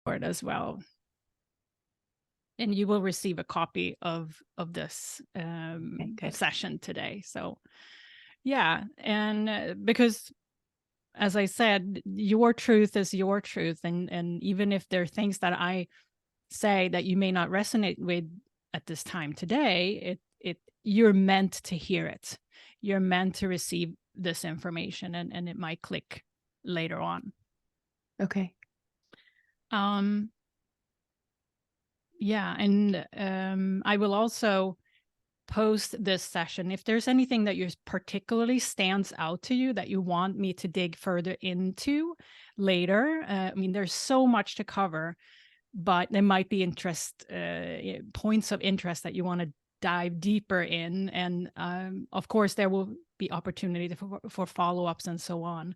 as well. And you will receive a copy of this Okay, good. session today. So yeah, and because as I said, your truth is your truth, and even if there are things that I say that you may not resonate with at this time today, you're meant to hear it. You're meant to receive this information, and it might click later on. Okay. Yeah, and I will also post this session. If there's anything that you particularly stands out to you that you want me to dig further into later, I mean, there's so much to cover, but there might be points of interest that you want to dive deeper in. And of course, there will be opportunity for follow-ups and so on.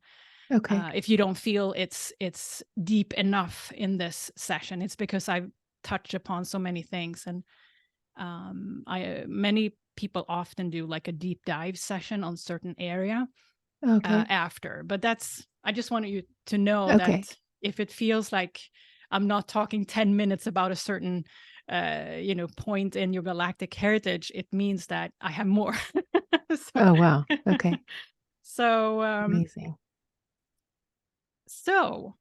Okay. If you don't feel it's deep enough in this session, it's because I've touched upon so many things. And many people often do like a deep dive session on certain area Okay. after. But I just wanted you to know Okay. that if it feels like I'm not talking 10 minutes about a certain point in your galactic heritage, it means that I have more. Oh, wow. Okay. So Amazing. so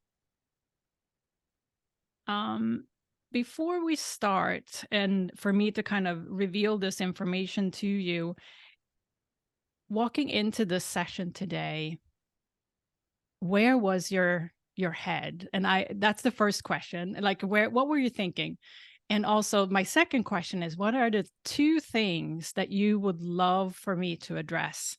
before we start, and for me to kind of reveal this information to you, walking into this session today, where was your head? And that's the first question. Like, what were you thinking? And also my second question is, what are the two things that you would love for me to address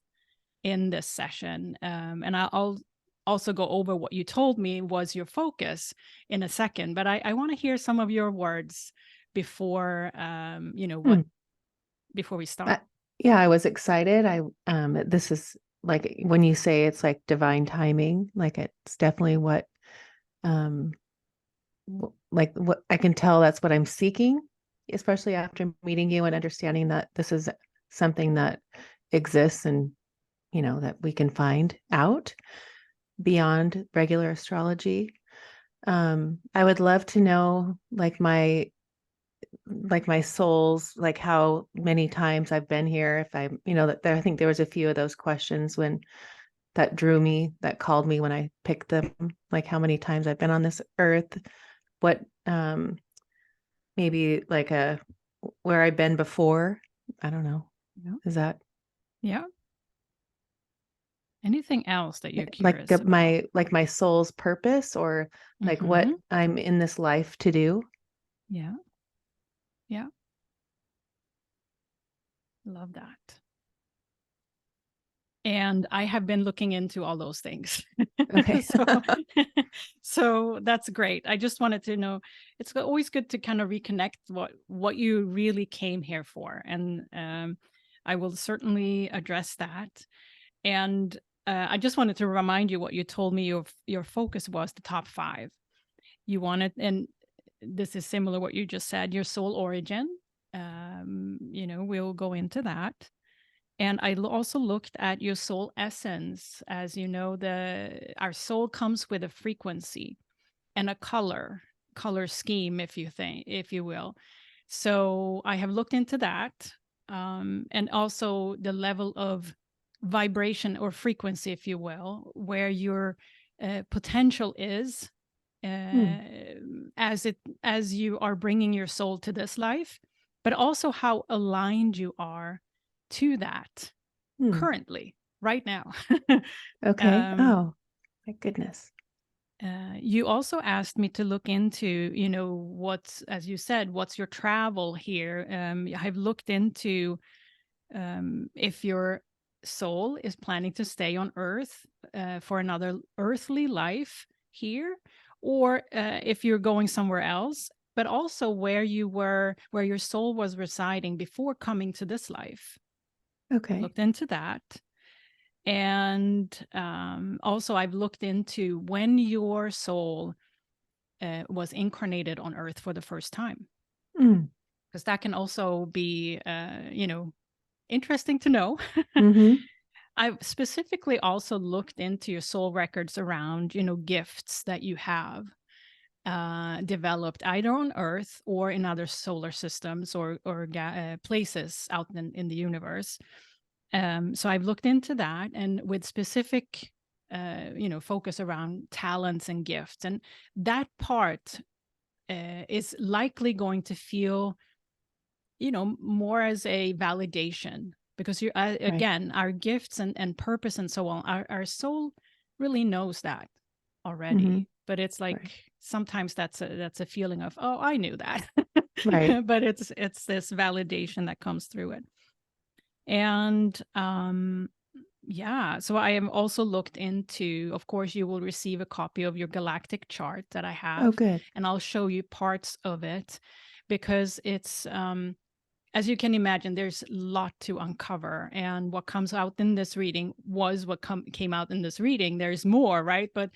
in this session? And I'll also go over what you told me was your focus in a second, but I want to hear some of your words before before we start. Yeah, I was excited. This is like when you say it's like divine timing, like it's definitely what what I can tell that's what I'm seeking, especially after meeting you and understanding that this is something that exists and that we can find out beyond regular astrology. I would love to know like my soul's, like how many times I've been here. If I, I think there was a few of those questions that drew me, that called me when I picked them, like how many times I've been on this earth, what, maybe like where I've been before. I don't know. Yeah. Is that? Yeah. Anything else that you're curious Like about? my soul's purpose, or like what I'm in this life to do. Yeah. Yeah. Love that. And I have been looking into all those things. Okay. So that's great. I just wanted to know, it's always good to kind of reconnect what you really came here for. And I will certainly address that. And I just wanted to remind you what you told me your focus was, the top 5. You wanted, and this is similar what you just said, your soul origin. We'll go into that. And I also looked at your soul essence. As you know, our soul comes with a frequency and a color scheme, if you will. So I have looked into that, and also the level of vibration or frequency, if you will, where your potential is as you are bringing your soul to this life, but also how aligned you are to that currently, right now. Okay. Oh, my goodness. You also asked me to look into, as you said, what's your travel here? I've looked into if your soul is planning to stay on Earth for another earthly life here, or if you're going somewhere else, but also where your soul was residing before coming to this life. Okay. Looked into that. And also I've looked into when your soul was incarnated on Earth for the first time. Because that can also be, interesting to know. I've specifically also looked into your soul records around, gifts that you have. developed either on Earth or in other solar systems or places out in the universe. So I've looked into that, and with specific, focus around talents and gifts, and that part is likely going to feel, more as a validation, because you Right. again, our gifts and purpose and so on, our soul really knows that already. But it's like, Right. sometimes that's a feeling of, oh, I knew that. Right. But it's this validation that comes through it. And yeah, so I have also looked into, of course, you will receive a copy of your galactic chart that I Oh, have, good. and I'll show you parts of it, because it's, as you can imagine, there's a lot to uncover. And what comes out in this reading was what came out in this reading. There's more, right? But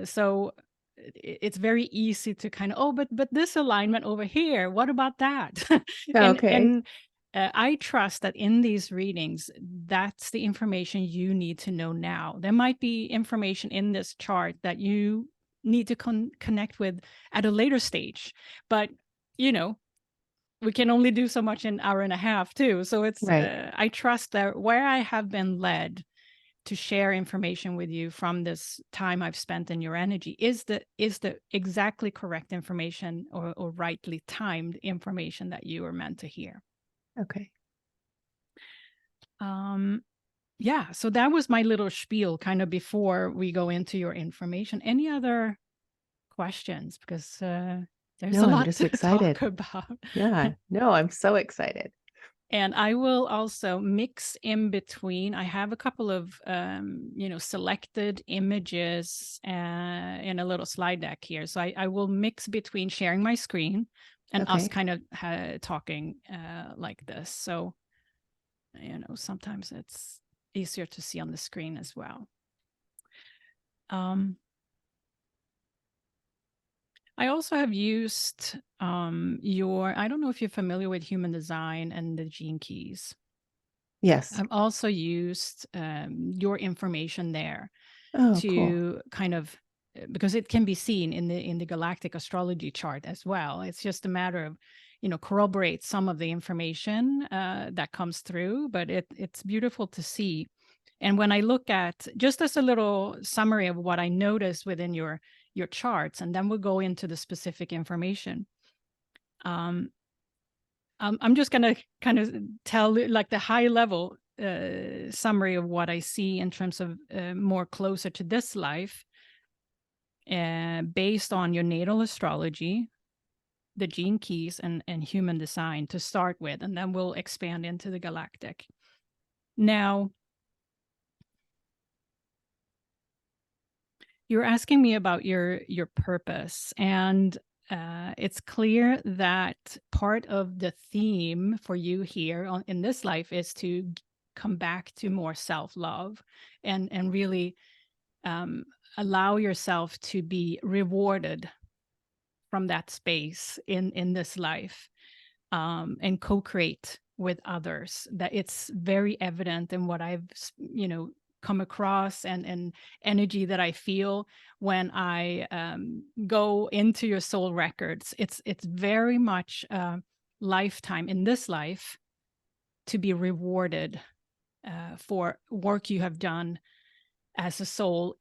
so it's very easy to kind of, oh, but this alignment over here, what about that? Okay. And I trust that in these readings, that's the information you need to know now. There might be information in this chart that you need to connect with at a later stage, but we can only do so much in an hour and a half too. So it's, Right. I trust that where I have been led to share information with you from this time I've spent in your energy is the exactly correct information, or rightly timed information that you are meant to hear. Okay. Yeah, so that was my little spiel kind of before we go into your information. Any other questions? Because there's No, a I'm lot just to excited. talk about. Yeah. No, I'm so excited. And I will also mix in between. I have a couple of, selected images in a little slide deck here. So I will mix between sharing my screen and us Okay. kind of talking like this. So, sometimes it's easier to see on the screen as well. I also have used I don't know if you're familiar with human design and the gene keys. Yes. I've also used your information there Oh, cool. to kind of, because it can be seen in the Galactic Astrology chart as well. It's just a matter of, corroborate some of the information that comes through, but it's beautiful to see. And when I look at, just as a little summary of what I noticed within your charts, and then we'll go into the specific information. I'm just going to kind of tell like the high level summary of what I see in terms of more closer to this life, based on your natal astrology, the gene keys, and human design to start with, and then we'll expand into the galactic. Now, you're asking me about your purpose, and it's clear that part of the theme for you here in this life is to come back to more self-love, and really allow yourself to be rewarded from that space in this life, and co-create with others. That it's very evident in what I've come across, and energy that I feel when I go into your soul records. It's very much a lifetime in this life to be rewarded for work you have done as a soul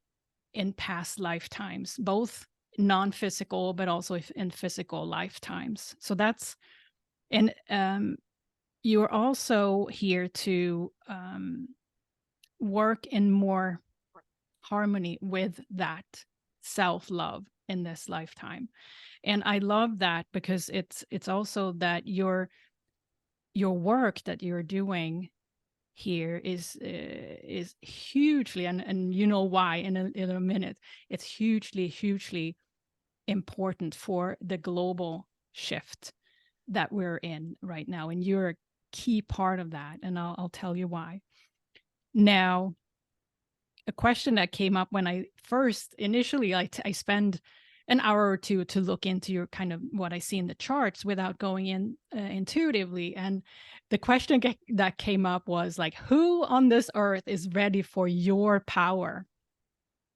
in past lifetimes, both non-physical but also in physical lifetimes. So that's, and you're also here to work in more harmony with that self-love in this lifetime. And I love that, because it's also that your work that you're doing here is hugely, and you know why in a minute. It's hugely important for the global shift that we're in right now, and you're a key part of that, and I'll tell you why. Now, a question that came up when I first initially, I spend an hour or two to look into your kind of what I see in the charts without going in intuitively. And the question that came up was like, who on this earth is ready for your power?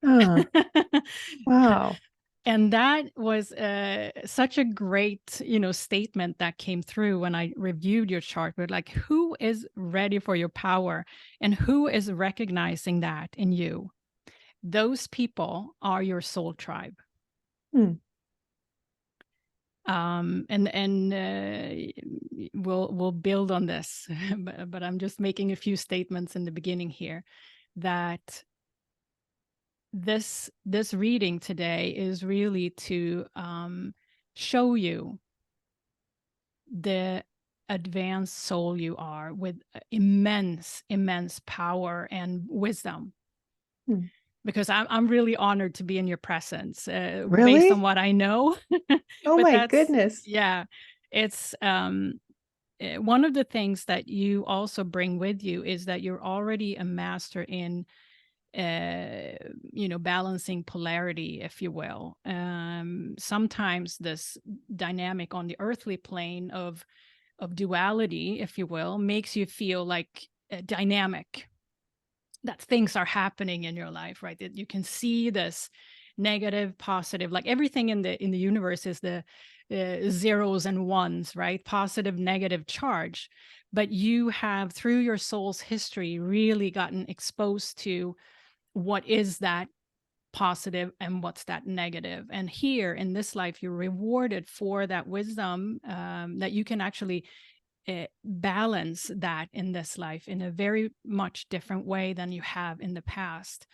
Oh, wow. And that was such a great, statement that came through when I reviewed your chart. But like, who is ready for your power, and who is recognizing that in you? Those people are your soul tribe. Hmm. And we'll build on this, but I'm just making a few statements in the beginning here that this reading today is really to show you the advanced soul you are, with immense power and wisdom. Hmm. Because I'm really honored to be in your presence, based on Really? what I know. Oh But my that's, goodness. yeah, it's one of the things that you also bring with you is that you're already a master in balancing polarity, if you will. Sometimes this dynamic on the earthly plane of duality, if you will, makes you feel like dynamic, that things are happening in your life, right? That you can see this negative, positive, like everything in the universe is the zeros and ones, right? Positive, negative charge. But you have, through your soul's history, really gotten exposed to what is that positive and what's that negative. And here in this life, you're rewarded for that wisdom, that you can actually balance that in this life in a very much different way than you have in the past.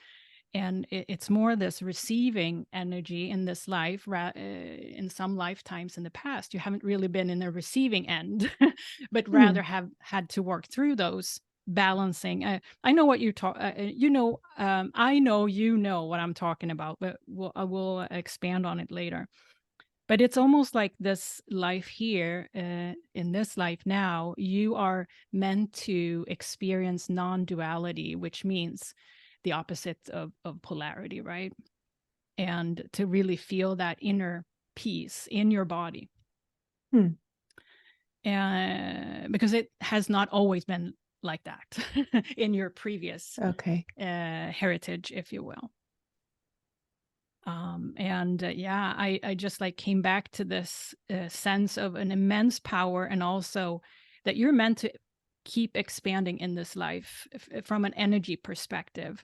And it's more this receiving energy in this life. In some lifetimes in the past, you haven't really been in the receiving end, but Hmm. rather have had to work through those balancing. I know what you talk. I know what I'm talking about, but I will expand on it later. But it's almost like this life here, in this life now, you are meant to experience non-duality, which means the opposite of polarity, right? And to really feel that inner peace in your body. Hmm. And because it has not always been like that in your previous Okay. heritage, if you will. Yeah, I just like came back to this sense of an immense power, and also that you're meant to keep expanding in this life from an energy perspective.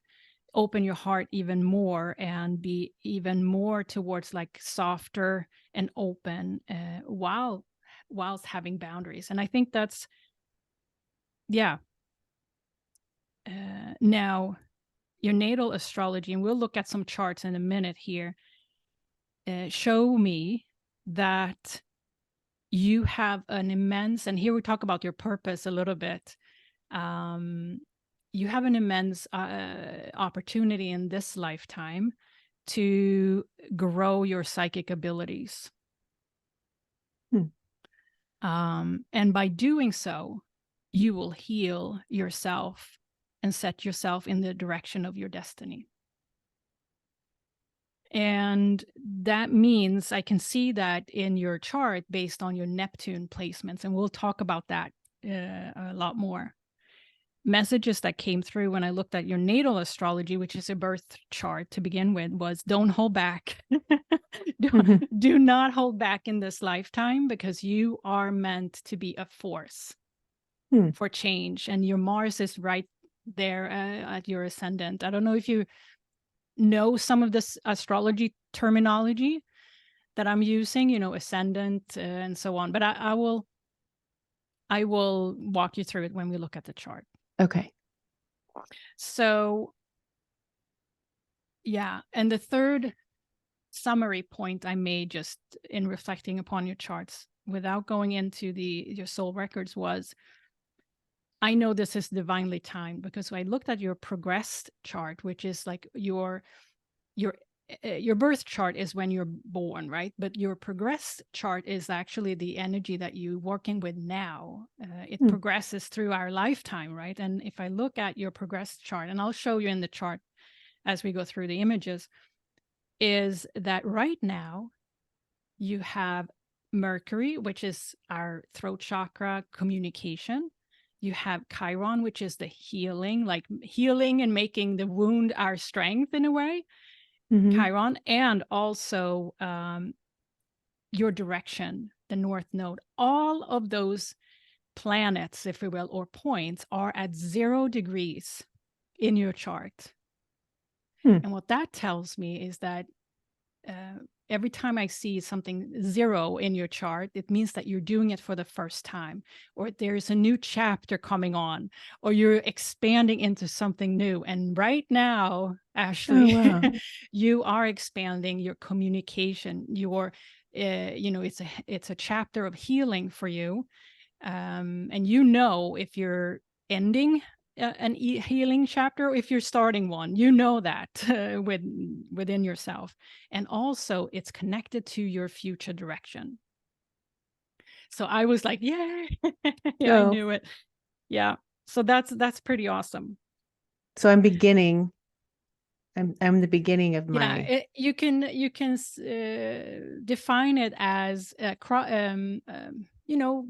Open your heart even more and be even more towards like softer and open, whilst having boundaries. And I think that's, yeah. Now, your natal astrology, and we'll look at some charts in a minute here, show me that you have an immense, and here we talk about your purpose a little bit. You have an immense opportunity in this lifetime to grow your psychic abilities. Hmm. And by doing so, you will heal yourself and set yourself in the direction of your destiny. And that means I can see that in your chart based on your Neptune placements. And we'll talk about that a lot more. Messages that came through when I looked at your natal astrology, which is a birth chart to begin with, was don't hold back. Do not hold back in this lifetime, because you are meant to be a force Hmm. for change. And your Mars is right there at your ascendant. I don't know if you know some of this astrology terminology that I'm using, ascendant and so on. But I will walk you through it when we look at the chart. Okay. So, yeah. And the third summary point I made just in reflecting upon your charts without going into your soul records was, I know this is divinely timed, because I looked at your progressed chart, which is like your birth chart is when you're born, right? But your progressed chart is actually the energy that you're working with now. It Hmm. progresses through our lifetime, right? And if I look at your progressed chart, and I'll show you in the chart as we go through the images, is that right now you have Mercury, which is our throat chakra, communication. You have Chiron, which is the healing, like healing and making the wound our strength in a way. Mm-hmm. Chiron, and also your direction, the North Node. All of those planets, if we will, or points, are at 0 degrees in your chart. Hmm. And what that tells me is that every time I see something 0 in your chart, it means that you're doing it for the first time, or there's a new chapter coming on, or you're expanding into something new. And right now, Oh, Ashley, wow. you are expanding your communication. It's a chapter of healing for you. And if you're ending an healing chapter, or if you're starting one, that within yourself. And also it's connected to your future direction. So I was like, yay. Yeah, I Oh, knew it. Yeah. So that's pretty awesome. so I'm beginning. I'm the beginning of Yeah, my you can define it as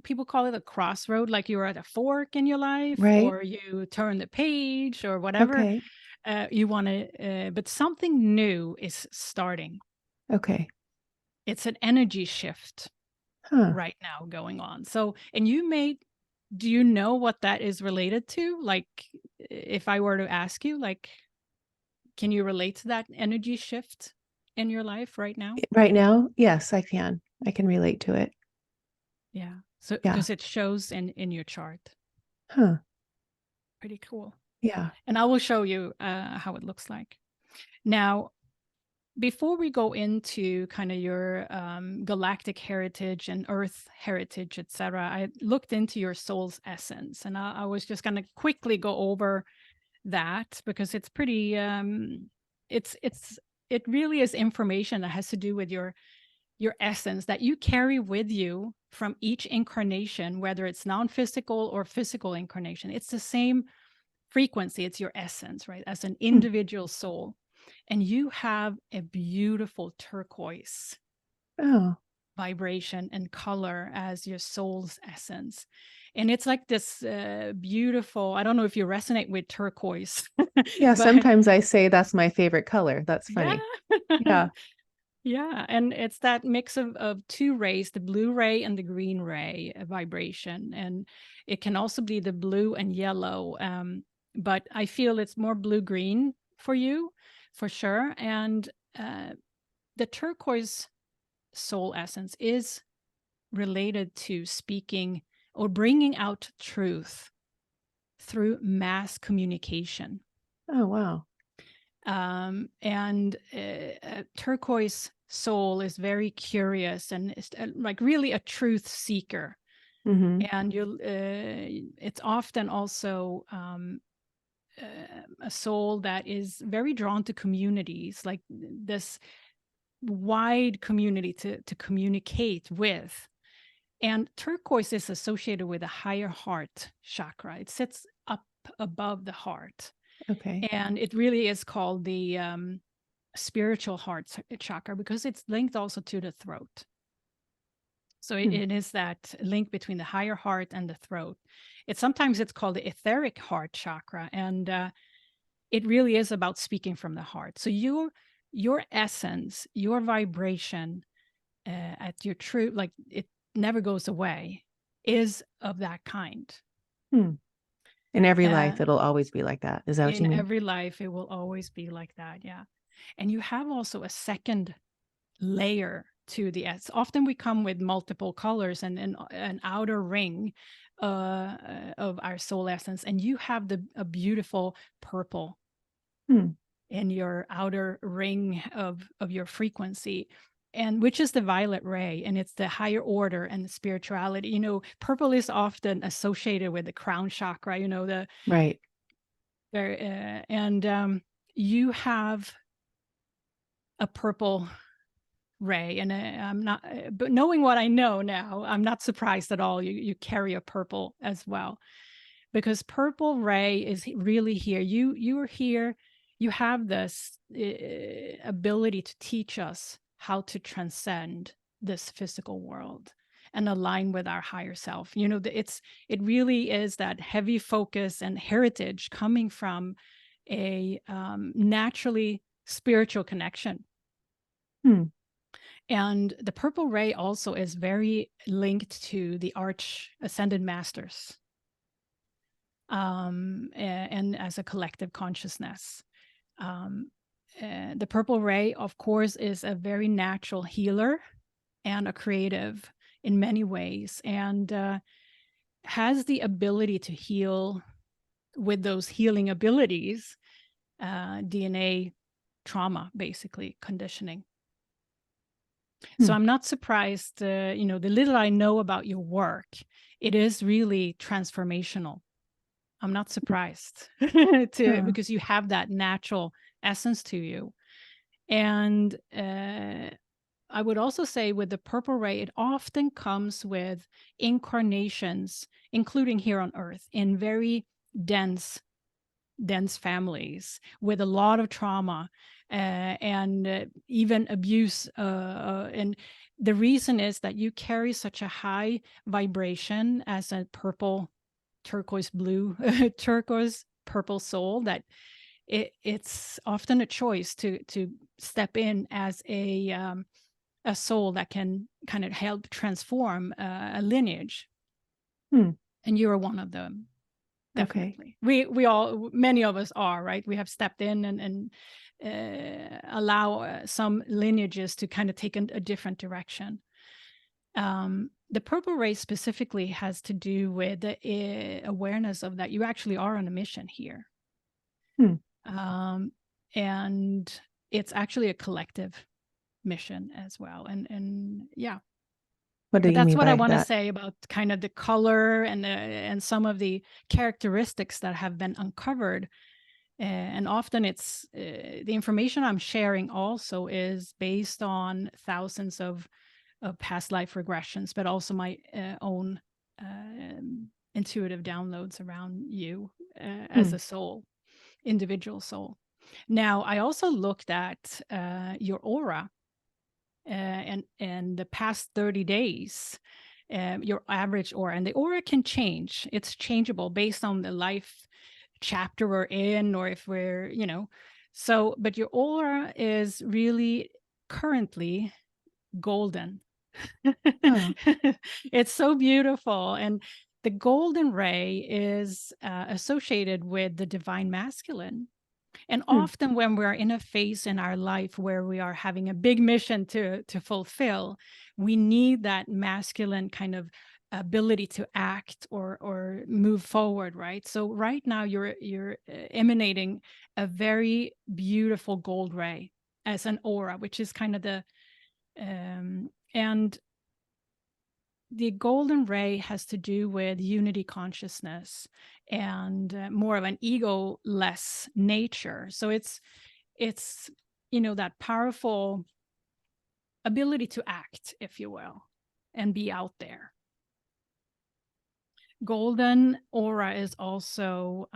people call it a crossroad, like you're at a fork in your life, right. or you turn the page, or whatever Okay. you want to. But something new is starting. Okay. It's an energy shift Huh. right now going on. So, and do you know what that is related to? Like, if I were to ask you, like, can you relate to that energy shift in your life right now? Right now, yes, I can. I can relate to it. Yeah. So Yeah. because it shows in your chart. Huh. Pretty cool. Yeah. And I will show you how it looks like. Now, before we go into kind of your galactic heritage and earth heritage, etc., I looked into your soul's essence, and I was just going to quickly go over that, because it's pretty it really is information that has to do with your essence that you carry with you from each incarnation, whether it's non-physical or physical incarnation. It's the same frequency. It's your essence, right? As an Hmm. individual soul. And you have a beautiful turquoise Oh, vibration and color as your soul's essence. And it's like this beautiful, I don't know if you resonate with turquoise, yeah. but Sometimes I say that's my favorite color. That's yeah. funny. Yeah. Yeah, and it's that mix of 2 rays, the blue ray and the green ray vibration. And it can also be the blue and yellow. But I feel it's more blue-green for you, for sure. And the turquoise soul essence is related to speaking or bringing out truth through mass communication. Oh, wow. And turquoise soul is very curious and is like really a truth seeker. Mm-hmm. And it's often also a soul that is very drawn to communities, like this wide community to communicate with. And turquoise is associated with a higher heart chakra. It sits up above the heart. Okay. And it really is called the spiritual heart chakra, because it's linked also to the throat. So Hmm. it is that link between the higher heart and the throat. Sometimes it's called the etheric heart chakra, and it really is about speaking from the heart. So your essence, your vibration at your true, like it never goes away, is of that kind. Hmm. In every Uh, life, it'll always be like that. Is that what you in mean? every life, it will always be like that. Yeah. And you have also a second layer to the S. Often we come with multiple colors and an outer ring of our soul essence, and you have a beautiful purple Hmm. in your outer ring of your frequency, and which is the violet ray, and it's the higher order and the spirituality. Purple is often associated with the crown chakra. The Right. very and you have a purple ray, and I'm not, but knowing what I know now, I'm not surprised at all you carry a purple as well, because purple ray is really here. You are here. You have this ability to teach us how to transcend this physical world and align with our higher self. It really is that heavy focus and heritage coming from a naturally spiritual connection. Hmm. And the purple ray also is very linked to the arch ascended masters, and as a collective consciousness. The purple ray, of course, is a very natural healer and a creative in many ways, and has the ability to heal with those healing abilities, DNA trauma, basically conditioning. So I'm not surprised, the little I know about your work, it is really transformational. I'm not surprised because you have that natural essence to you. And I would also say with the purple ray, it often comes with incarnations, including here on Earth, in very dense families with a lot of trauma, and even abuse. And the reason is that you carry such a high vibration as a purple, turquoise blue, turquoise purple soul, that it's often a choice to step in as a soul that can kind of help transform a lineage. And you're one of them. Definitely. Okay. We all, many of us are, right? We have stepped in and allow some lineages to kind of take a different direction. The purple ray specifically has to do with the awareness of that you actually are on a mission here. And it's actually a collective mission as well. And yeah. What do you mean by that? That's what I want to say about kind of the color and some of the characteristics that have been uncovered. And often it's the information I'm sharing also is based on thousands of past life regressions, but also my own intuitive downloads around you as a soul, individual soul. Now, I also looked at your aura. And the past 30 days, your average aura, and the aura can change. It's changeable based on the life chapter we're in, or if we're, so, but your aura is really currently golden. It's so beautiful. And the golden ray is associated with the divine masculine. And often when we're in a phase in our life where we are having a big mission to fulfill, we need that masculine kind of ability to act or move forward, right? So right now you're emanating a very beautiful gold ray as an aura, which is kind of the and the golden ray has to do with unity consciousness and more of an ego-less nature. So it's that powerful ability to act, if you will, and be out there. Golden aura is also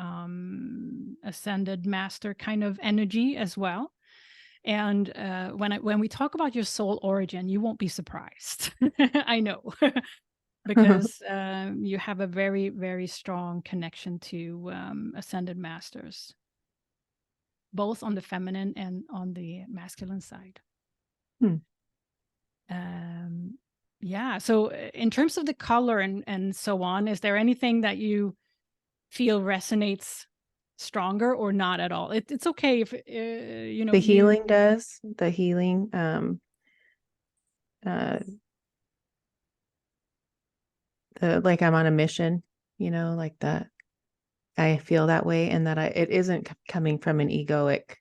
ascended master kind of energy as well. And when we talk about your soul origin, you won't be surprised. I know, because you have a very, very strong connection to ascended masters, both on the feminine and on the masculine side. Yeah. So in terms of the color and so on, is there anything that you feel resonates stronger or not at all? It's okay if the healing does. The healing like I'm on a mission, like that. I feel that way, and that it isn't coming from an egoic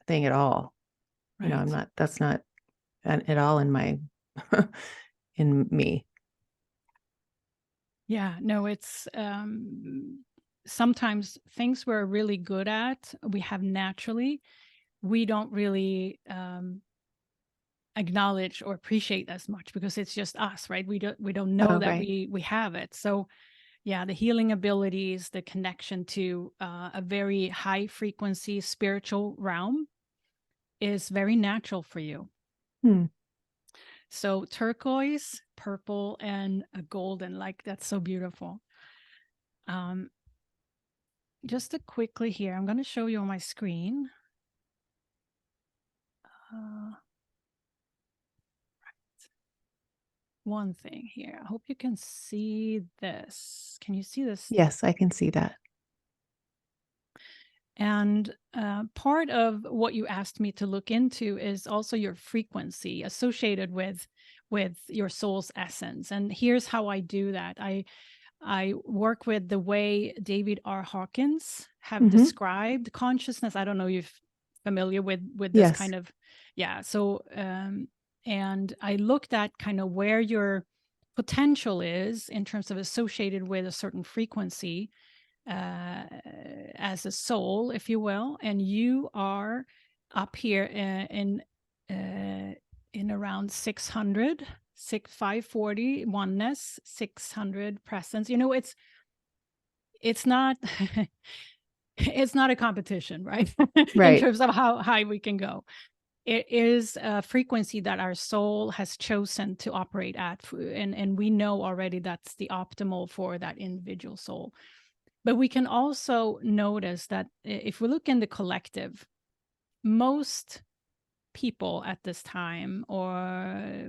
thing at all. Right. I'm not. That's not at all in my in me. Yeah. No. It's sometimes things we're really good at, we have naturally, we don't really acknowledge or appreciate as much because it's just us, right? We don't know that we have it. So yeah, the healing abilities, the connection to a very high frequency spiritual realm is very natural for you. So turquoise, purple, and a golden, like that's so beautiful. Just to quickly here, I'm going to show you on my screen. one thing here. I hope you can see this. Can you see this? Yes, I can see that. And part of what you asked me to look into is also your frequency associated with your soul's essence. And here's how I do that. I work with the way David R. Hawkins have described consciousness. I don't know if you're familiar with this Yes. kind of, yeah. So, and I looked at kind of where your potential is in terms of associated with a certain frequency as a soul, if you will, and you are up here in around 600, 540 oneness, 600 presence. You know, it's not it's not a competition, right? In Right. terms of how high we can go. It is a frequency that our soul has chosen to operate at, and we know already that's the optimal for that individual soul. But we can also notice that if we look in the collective, most people at this time, or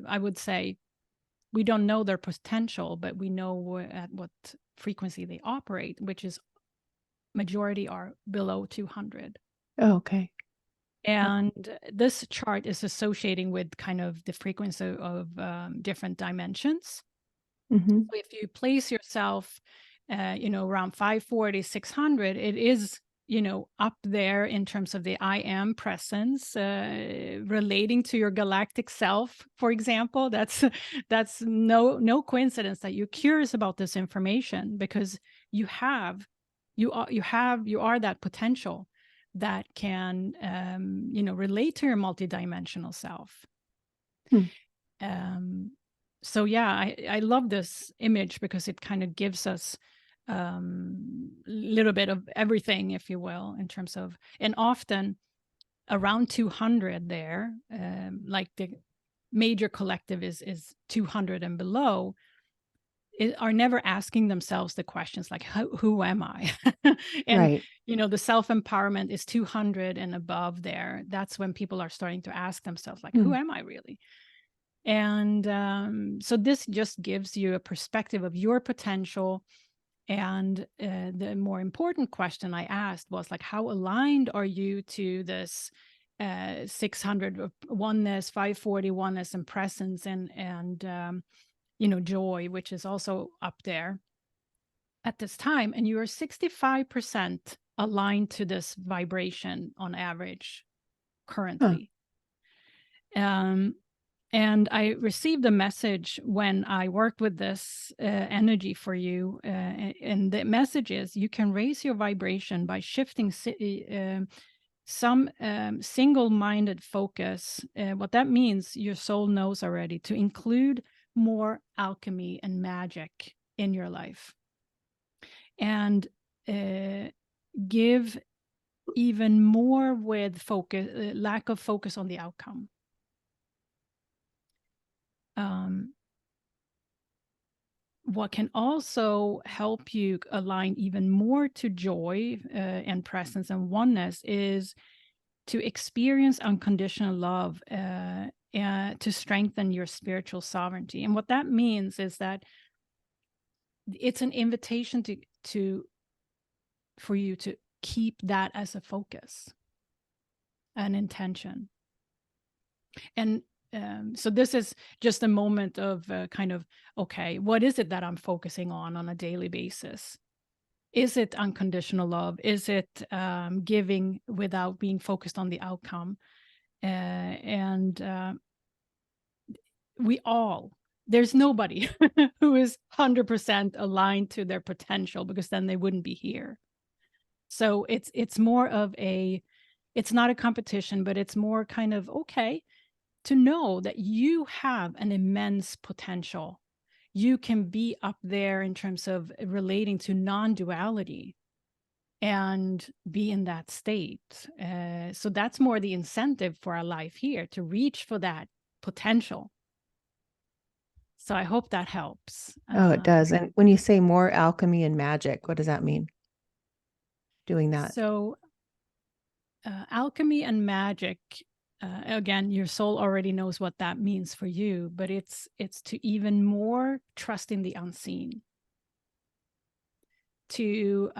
I would say, we don't know their potential, but we know at what frequency they operate, which is majority are below 200. Oh, okay. And this chart is associating with kind of the frequency of different dimensions. So if you place yourself, around 540, 600, it is, up there in terms of the I am presence, relating to your galactic self, for example. That's no coincidence that you're curious about this information, because you are that potential that can, relate to your multidimensional self. So yeah, I love this image because it kind of gives us a little bit of everything, if you will, in terms of, and often around 200 there, like the major collective is 200 and below, are never asking themselves the questions like, who am I? And Right. the self-empowerment is 200 and above there. That's when people are starting to ask themselves like, who am I really? And so this just gives you a perspective of your potential. And the more important question I asked was like, how aligned are you to this 600 of oneness, 540 oneness and presence, and joy, which is also up there at this time. And you are 65% aligned to this vibration on average currently. And I received a message when I worked with this energy for you. And the message is, you can raise your vibration by shifting some single-minded focus. What that means, your soul knows already, to include more alchemy and magic in your life. And give even more with focus, lack of focus on the outcome. What can also help you align even more to joy and presence and oneness is to experience unconditional love to strengthen your spiritual sovereignty. And what that means is that it's an invitation for you to keep that as a focus, an intention. And so this is just a moment of kind of, okay, what is it that I'm focusing on a daily basis? Is it unconditional love? Is it giving without being focused on the outcome? There's nobody who is 100% aligned to their potential, because then they wouldn't be here. So it's more of it's not a competition, but it's more kind of, okay, to know that you have an immense potential. You can be up there in terms of relating to non-duality and be in that state. So that's more the incentive for our life here, to reach for that potential. So I hope that helps. Oh, it does. And when you say more alchemy and magic, what does that mean? Doing that. So alchemy and magic, again, your soul already knows what that means for you, but it's to even more trust in the unseen, to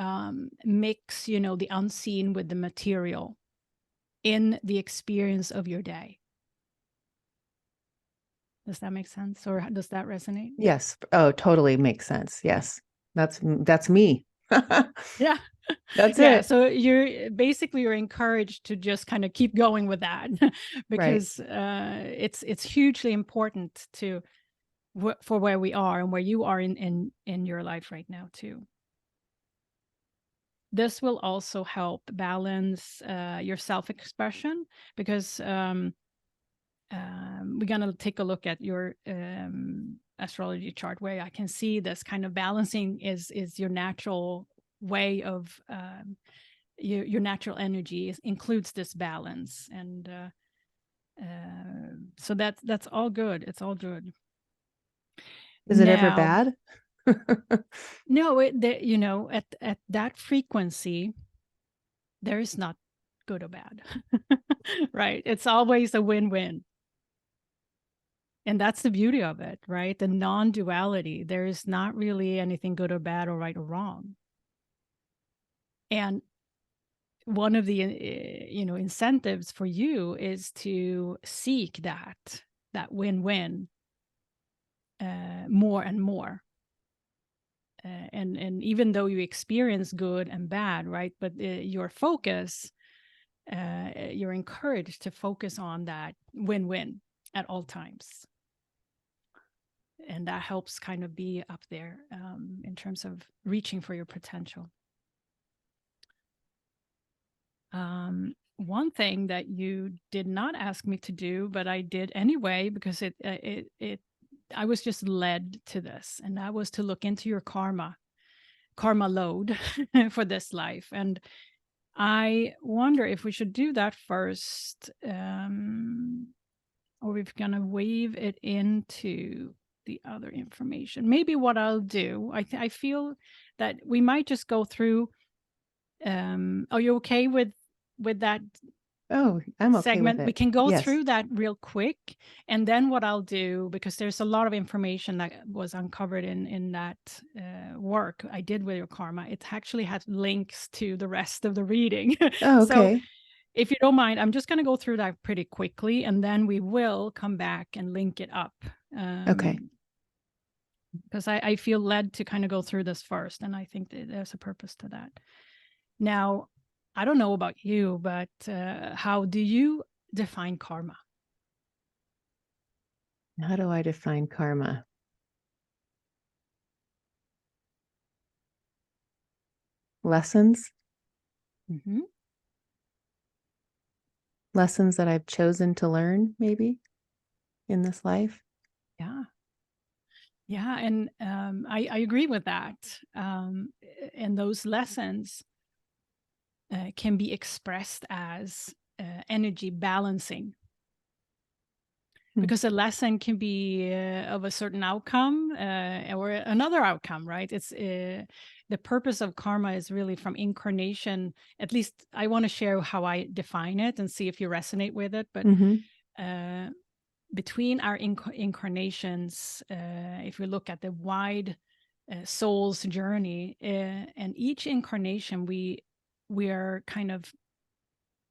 mix, the unseen with the material in the experience of your day. Does that make sense, or does that resonate? Yes. Oh, totally makes sense. Yes. That's me. Yeah. That's Yeah. it. So you're encouraged to just kind of keep going with that Right. because it's hugely important for where we are and where you are in your life right now too. This will also help balance your self-expression, because we're going to take a look at your astrology chart, where I can see this kind of balancing is your natural way of your natural energy includes this balance. And so that's all good. It's all good. Is it ever Now, bad? no, at that frequency, there is not good or bad, right? It's always a win-win. And that's the beauty of it, right? The non-duality. There is not really anything good or bad or right or wrong. And one of the incentives for you is to seek that win-win more and more. And even though you experience good and bad, right? But your focus, you're encouraged to focus on that win-win at all times. And that helps kind of be up there in terms of reaching for your potential. One thing that you did not ask me to do, but I did anyway, because I was just led to this, and that was to look into your karma load for this life. And I wonder if we should do that first, or we're going to weave it into the other information. Maybe what I'll do, I feel that we might just go through. Are you okay with that Oh, I'm okay with segment? it. We can go Yes. through that real quick, and then what I'll do, because there's a lot of information that was uncovered in that work I did with your karma. It actually has links to the rest of the reading. Oh, So okay. if you don't mind, I'm just going to go through that pretty quickly, and then we will come back and link it up. Okay. Because I feel led to kind of go through this first, and I think that there's a purpose to that. Now, I don't know about you, but how do you define karma? How do I define karma? Lessons. Mm-hmm. Lessons that I've chosen to learn, maybe, in this life. Yeah. Yeah. And I agree with that. And those lessons can be expressed as energy balancing. Because a lesson can be of a certain outcome or another outcome, right? It's the purpose of karma is really from incarnation. At least I want to share how I define it and see if you resonate with it. But between our incarnations, if we look at the wide soul's journey, and each incarnation, we are kind of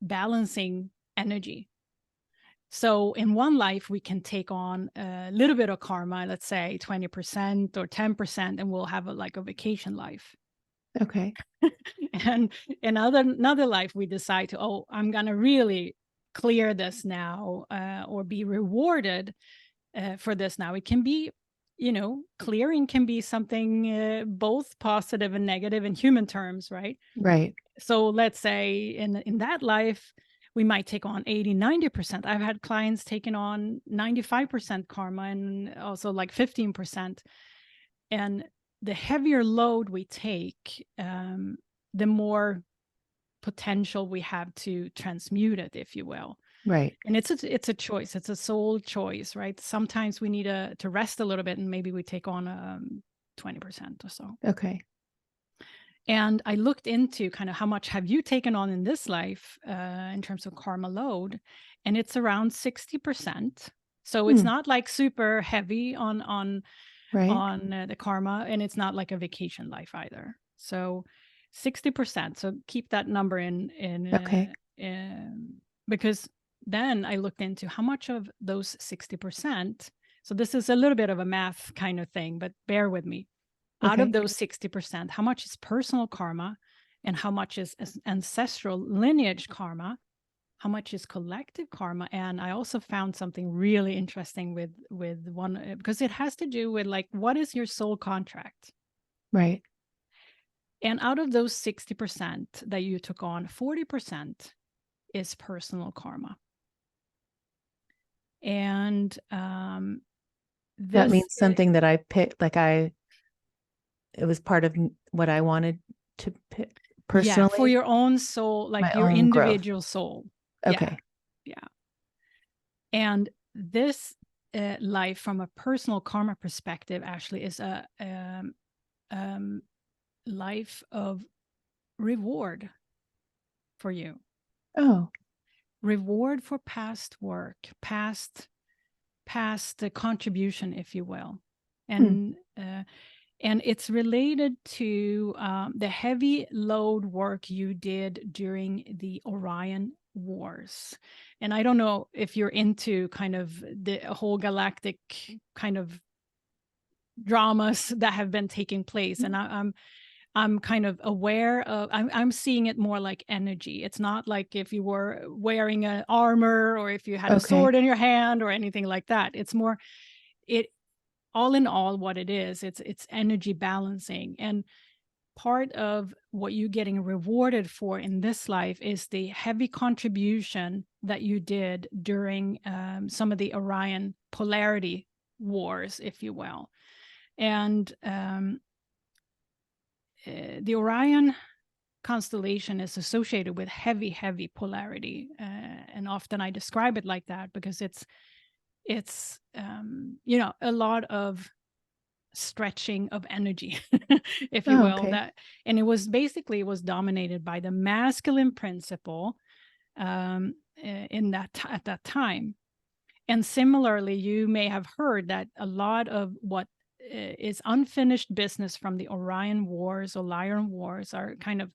balancing energy. So in one life, we can take on a little bit of karma, let's say 20% or 10%, and we'll have like a vacation life. Okay. And in another life, we decide to, I'm going to really clear this now, or be rewarded for this now. It can be, clearing can be something both positive and negative in human terms, right? Right. So let's say in that life, we might take on 80, 90%. I've had clients taking on 95% karma and also like 15%. And the heavier load we take, the more potential we have to transmute it, if you will. Right. And it's a choice. It's a soul choice, right? Sometimes we need to rest a little bit, and maybe we take on 20% or so. Okay. And I looked into kind of how much have you taken on in this life in terms of karma load, and it's around 60%. So it's Hmm. not like super heavy Right. on the karma, and it's not like a vacation life either. So 60%. So keep that number Okay. because then I looked into how much of those 60%. So this is a little bit of a math kind of thing, but bear with me. Out of Okay. those 60%, how much is personal karma and how much is ancestral lineage karma? How much is collective karma? And I also found something really interesting with one, because it has to do with like, what is your soul contract? Right. And out of those 60% that you took on, 40% is personal karma. And That this, means something that I picked, like it was part of what I wanted to pick yeah, for personally, your own soul, my like your own growth. individual soul. Yeah, Okay. yeah. And this life, from a personal karma perspective, actually is a life of reward for you. Oh, Reward for past work, past contribution, if you will. hmm. And it's related to the heavy load work you did during the Orion Wars. And I don't know if you're into kind of the whole galactic kind of dramas that have been taking place. And I'm kind of aware of, I'm seeing it more like energy. It's not like if you were wearing an armor or if you had a Okay. sword in your hand or anything like that. It's more, it all in all, what it is, it's energy balancing. And part of what you're getting rewarded for in this life is the heavy contribution that you did during some of the Orion polarity wars, if you will. And the Orion constellation is associated with heavy polarity, and often I describe it like that because it's a lot of stretching of energy, if you Oh, will. okay. That, and it was dominated by the masculine principle at that time. And similarly, you may have heard that a lot of what is unfinished business from the Orion Wars or Lyran Wars are kind of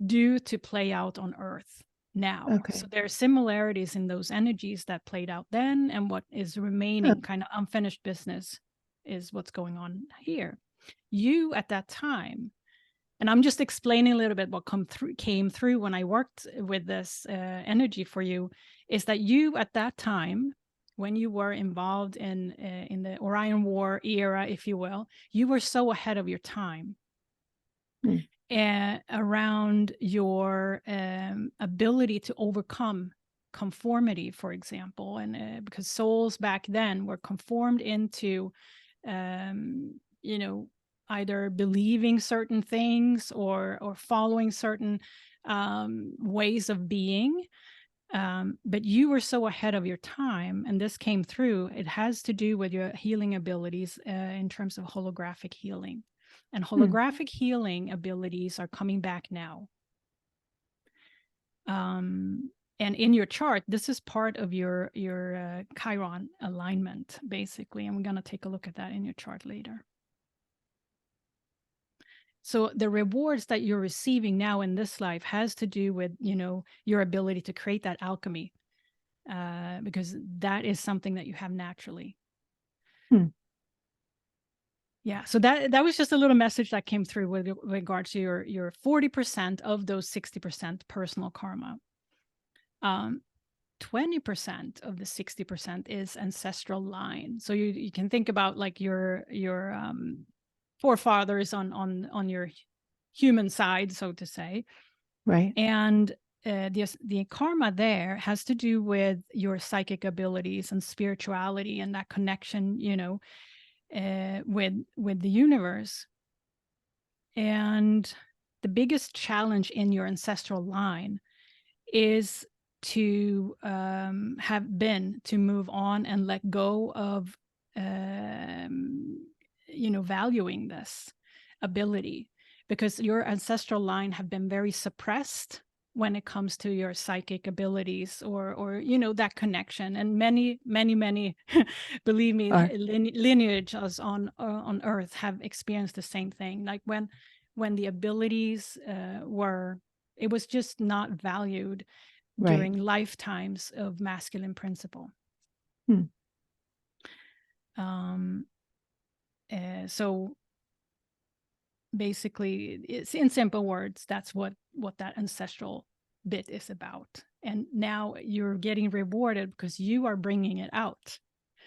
due to play out on Earth now. So Okay. there are similarities in those energies that played out then, and what is Oh, remaining kind of unfinished business is what's going on here. You at that time, and I'm just explaining a little bit what came through when I worked with this energy for you, is that you at that time, when you were involved in the Orion War era, if you will, you were so ahead of your time hmm. around your ability to overcome conformity, for example. And because souls back then were conformed into, you know, either believing certain things or following certain ways of being. But you were so ahead of your time, and this came through. It has to do with your healing abilities in terms of holographic healing. And Hmm. holographic healing abilities are coming back now. And in your chart, this is part of your Chiron alignment, basically. And we're going to take a look at that in your chart later. So the rewards that you're receiving now in this life has to do with, your ability to create that alchemy, because that is something that you have naturally. Hmm. Yeah. So that was just a little message that came through with regard to your 40% of those 60% personal karma. 20% of the 60% is ancestral line. So you can think about like your forefathers on your human side, so to say. Right. And the karma there has to do with your psychic abilities and spirituality and that connection, with the universe. And the biggest challenge in your ancestral line is to to move on and let go of valuing this ability, because your ancestral line have been very suppressed when it comes to your psychic abilities, or you know, that connection. And many believe me, lineages on earth have experienced the same thing. Like when the abilities it was just not valued during lifetimes of masculine principle. So basically, it's, in simple words, that's what that ancestral bit is about. And now you're getting rewarded because you are bringing it out.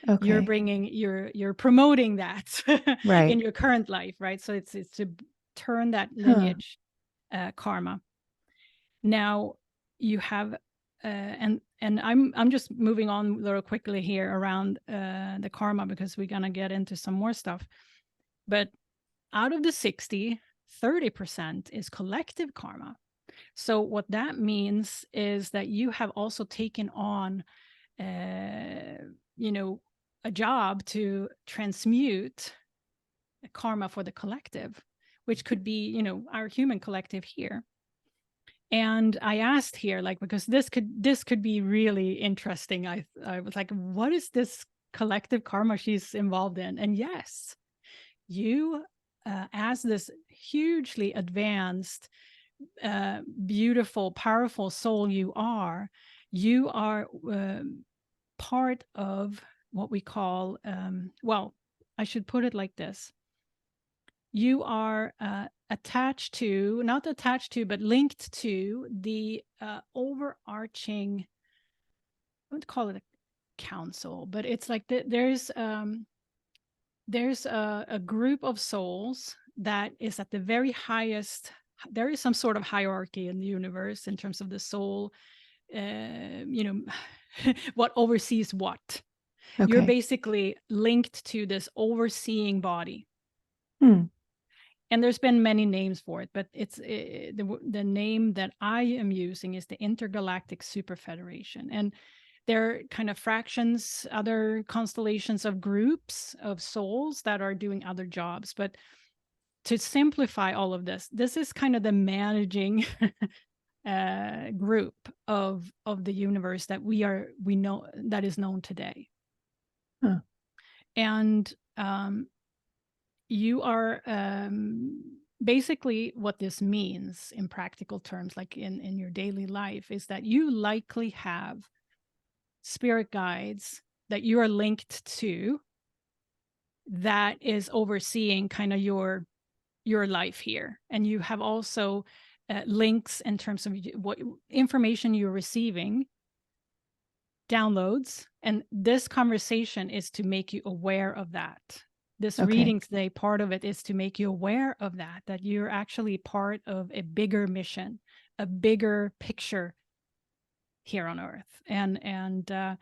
Okay. You're promoting that in your current life, right? So it's to turn that lineage karma. Now you have and I'm just moving on a little quickly here around the karma, because we're gonna get into some more stuff. But out of the 60, 30% is collective karma. So what that means is that you have also taken on, you know, a job to transmute karma for the collective, which could be, you know, our human collective here. And I asked here, like, because this could be really interesting. I was like, what is this collective karma she's involved in? And yes, you, as this hugely advanced, beautiful, powerful soul you are part of what we call, well, I should put it like this. You are attached to, not attached to, but linked to the overarching, I wouldn't call it a council, but it's like there's a group of souls that is at the very highest. There is some sort of hierarchy in the universe in terms of the soul, you know, what oversees what. Okay. You're basically linked to this overseeing body. And there's been many names for it, but it's the name that I am using is the Intergalactic Super Federation. And they're kind of fractions, other constellations of groups of souls that are doing other jobs. But to simplify all of this, this is kind of the managing group of the universe that we know, that is known today. And you are basically, what this means in practical terms, like in your daily life, is that you likely have spirit guides that you are linked to that is overseeing kind of your life here. And you have also links in terms of what information you're receiving, downloads. And this conversation is to make you aware of that. This reading today, part of it is to make you aware of that you're actually part of a bigger mission, a bigger picture here on Earth. And the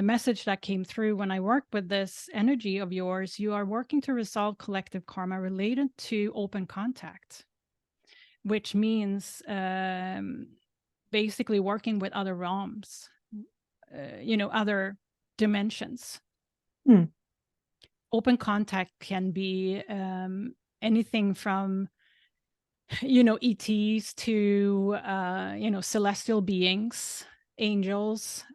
message that came through when I worked with this energy of yours, you are working to resolve collective karma related to open contact, which means basically working with other realms, you know, other dimensions. Open contact can be anything from, you know, ETs to, you know, celestial beings, angels,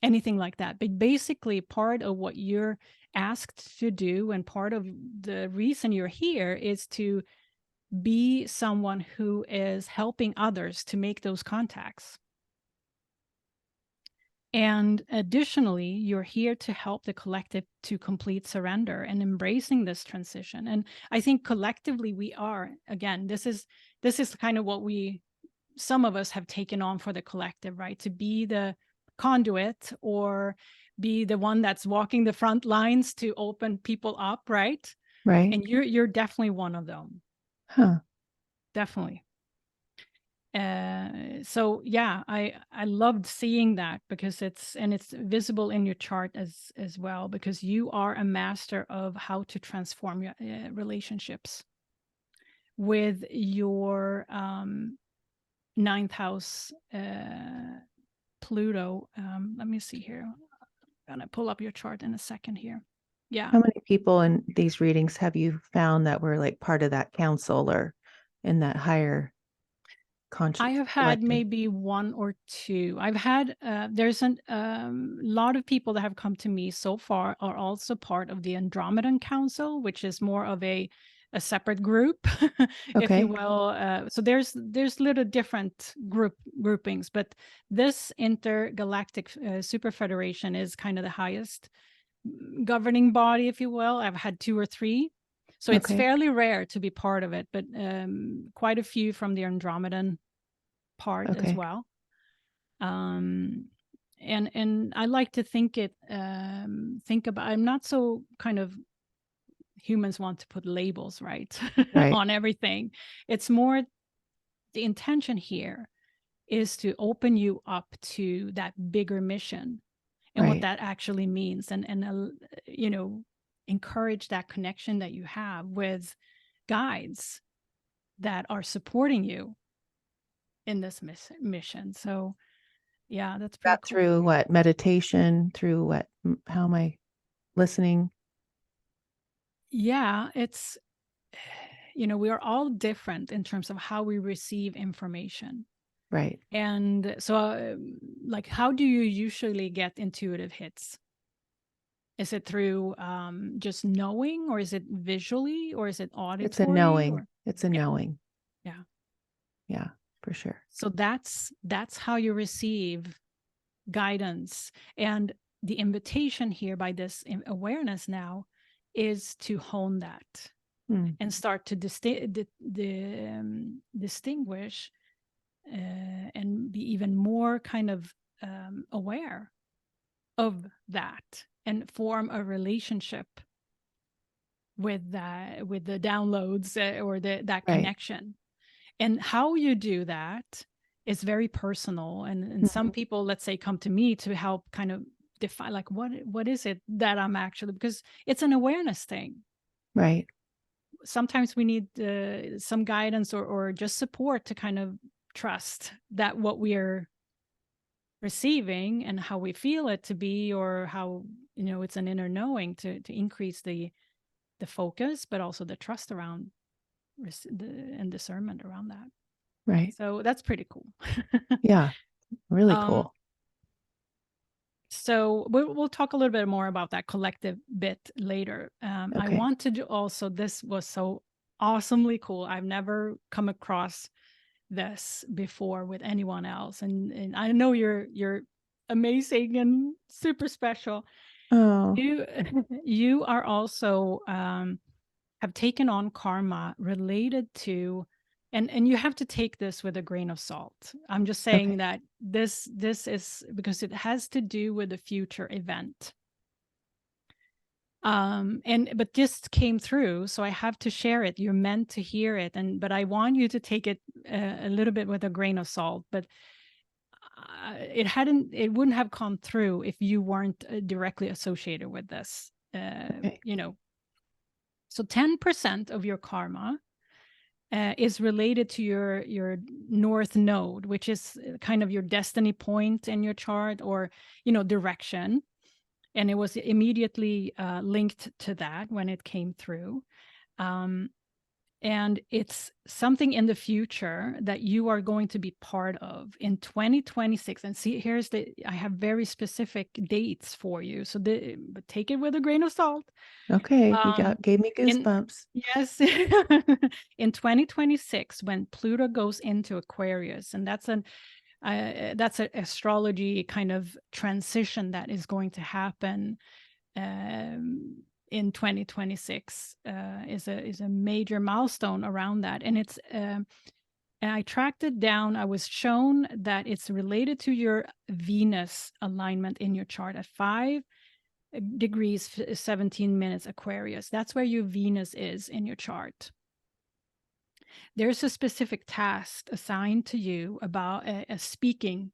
anything like that. But basically, part of what you're asked to do, and part of the reason you're here, is to be someone who is helping others to make those contacts. And additionally, you're here to help the collective to complete surrender and embracing this transition. And I think collectively we are, again, this is kind of what some of us have taken on for the collective, right? To be the conduit, or be the one that's walking the front lines to open people up, right? Right. And you're definitely one of them. Definitely. So yeah, I loved seeing that, because it's visible in your chart as well, because you are a master of how to transform your relationships with your 9th house Pluto. Let me see here. I'm gonna pull up your chart in a second here. Yeah. How many people in these readings have you found that were like part of that council or in that higher I conscious have had collective? maybe one or two. I've had, there's a lot of people that have come to me so far are also part of the Andromedan Council, which is more of a separate group, if you Okay. will. So there's little different groupings, but this intergalactic super federation is kind of the highest governing body, if you will. I've had two or three. So it's Okay. fairly rare to be part of it, but quite a few from the Andromedan part as Okay. well. And I like to think about, I'm not so kind of, humans want to put labels, right? Right. On everything. It's more, the intention here is to open you up to that bigger mission and what Right. that actually means, and you know, encourage that connection that you have with guides that are supporting you in this mission. So yeah, that's pretty That cool. through what? Meditation, through what? How am I listening? Yeah, it's, we are all different in terms of how we receive information. Right. And so, like, how do you usually get intuitive hits? Is it through just knowing, or is it visually, or is it It's a auditory, knowing. or It's a yeah, knowing. yeah. Yeah, for sure. So that's how you receive guidance. And the invitation here by this awareness now is to hone that Hmm. and start to distinguish, and be even more kind of aware of that, and form a relationship with that, with the downloads, or that Right. connection. And how you do that is very personal. And some Mhm. people, let's say, come to me to help kind of define, like, what is it that I'm actually, because it's an awareness thing. Right. Sometimes we need some guidance, or just support to kind of trust that what we are receiving and how we feel it to be, or how, it's an inner knowing, to increase the focus, but also the trust around and discernment around that. Right. So that's pretty cool. Yeah. Really um cool. so we'll talk a little bit more about that collective bit later. I Okay. wanted to also, this was so awesomely cool. I've never come across this before with anyone else, and I know you're amazing and super special. Oh, You you are also have taken on karma related to, and you have to take this with a grain of salt. I'm just saying okay. that this is because it has to do with a future event. And but this came through, so I have to share it. You're meant to hear it, and but I want you to take it a little bit with a grain of salt. But it wouldn't have come through if you weren't directly associated with this. Okay. So 10% of your karma is related to your north node, which is kind of your destiny point in your chart, or direction. And it was immediately linked to that when it came through. Um, and it's something in the future that you are going to be part of in 2026. And see, I have very specific dates for you, so but take it with a grain of salt. Okay. You um gave me in goosebumps. Yes. In 2026, when Pluto goes into Aquarius, and that's an astrology kind of transition that is going to happen in 2026, is a major milestone around that. And and I tracked it down. I was shown that it's related to your Venus alignment in your chart at 5 degrees 17 minutes Aquarius. That's where your Venus is in your chart. There's a specific task assigned to you about a speaking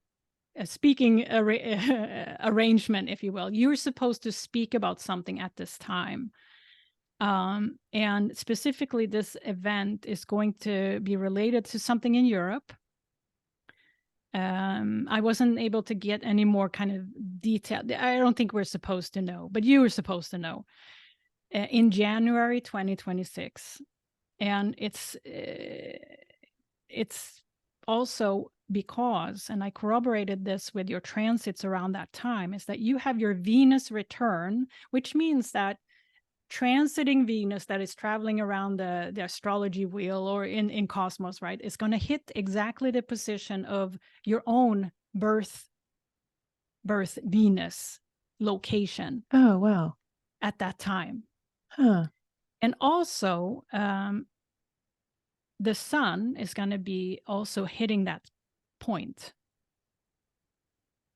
arrangement, if you will. You're supposed to speak about something at this time. And specifically, this event is going to be related to something in Europe. I wasn't able to get any more kind of detail. I don't think we're supposed to know, but you were supposed to know. in January 2026. And it's also because, and I corroborated this with your transits around that time, is that you have your Venus return, which means that transiting Venus that is traveling around the astrology wheel or in cosmos, right, is going to hit exactly the position of your own birth Venus location Oh, wow. at that time. Huh. And also, the sun is going to be also hitting that point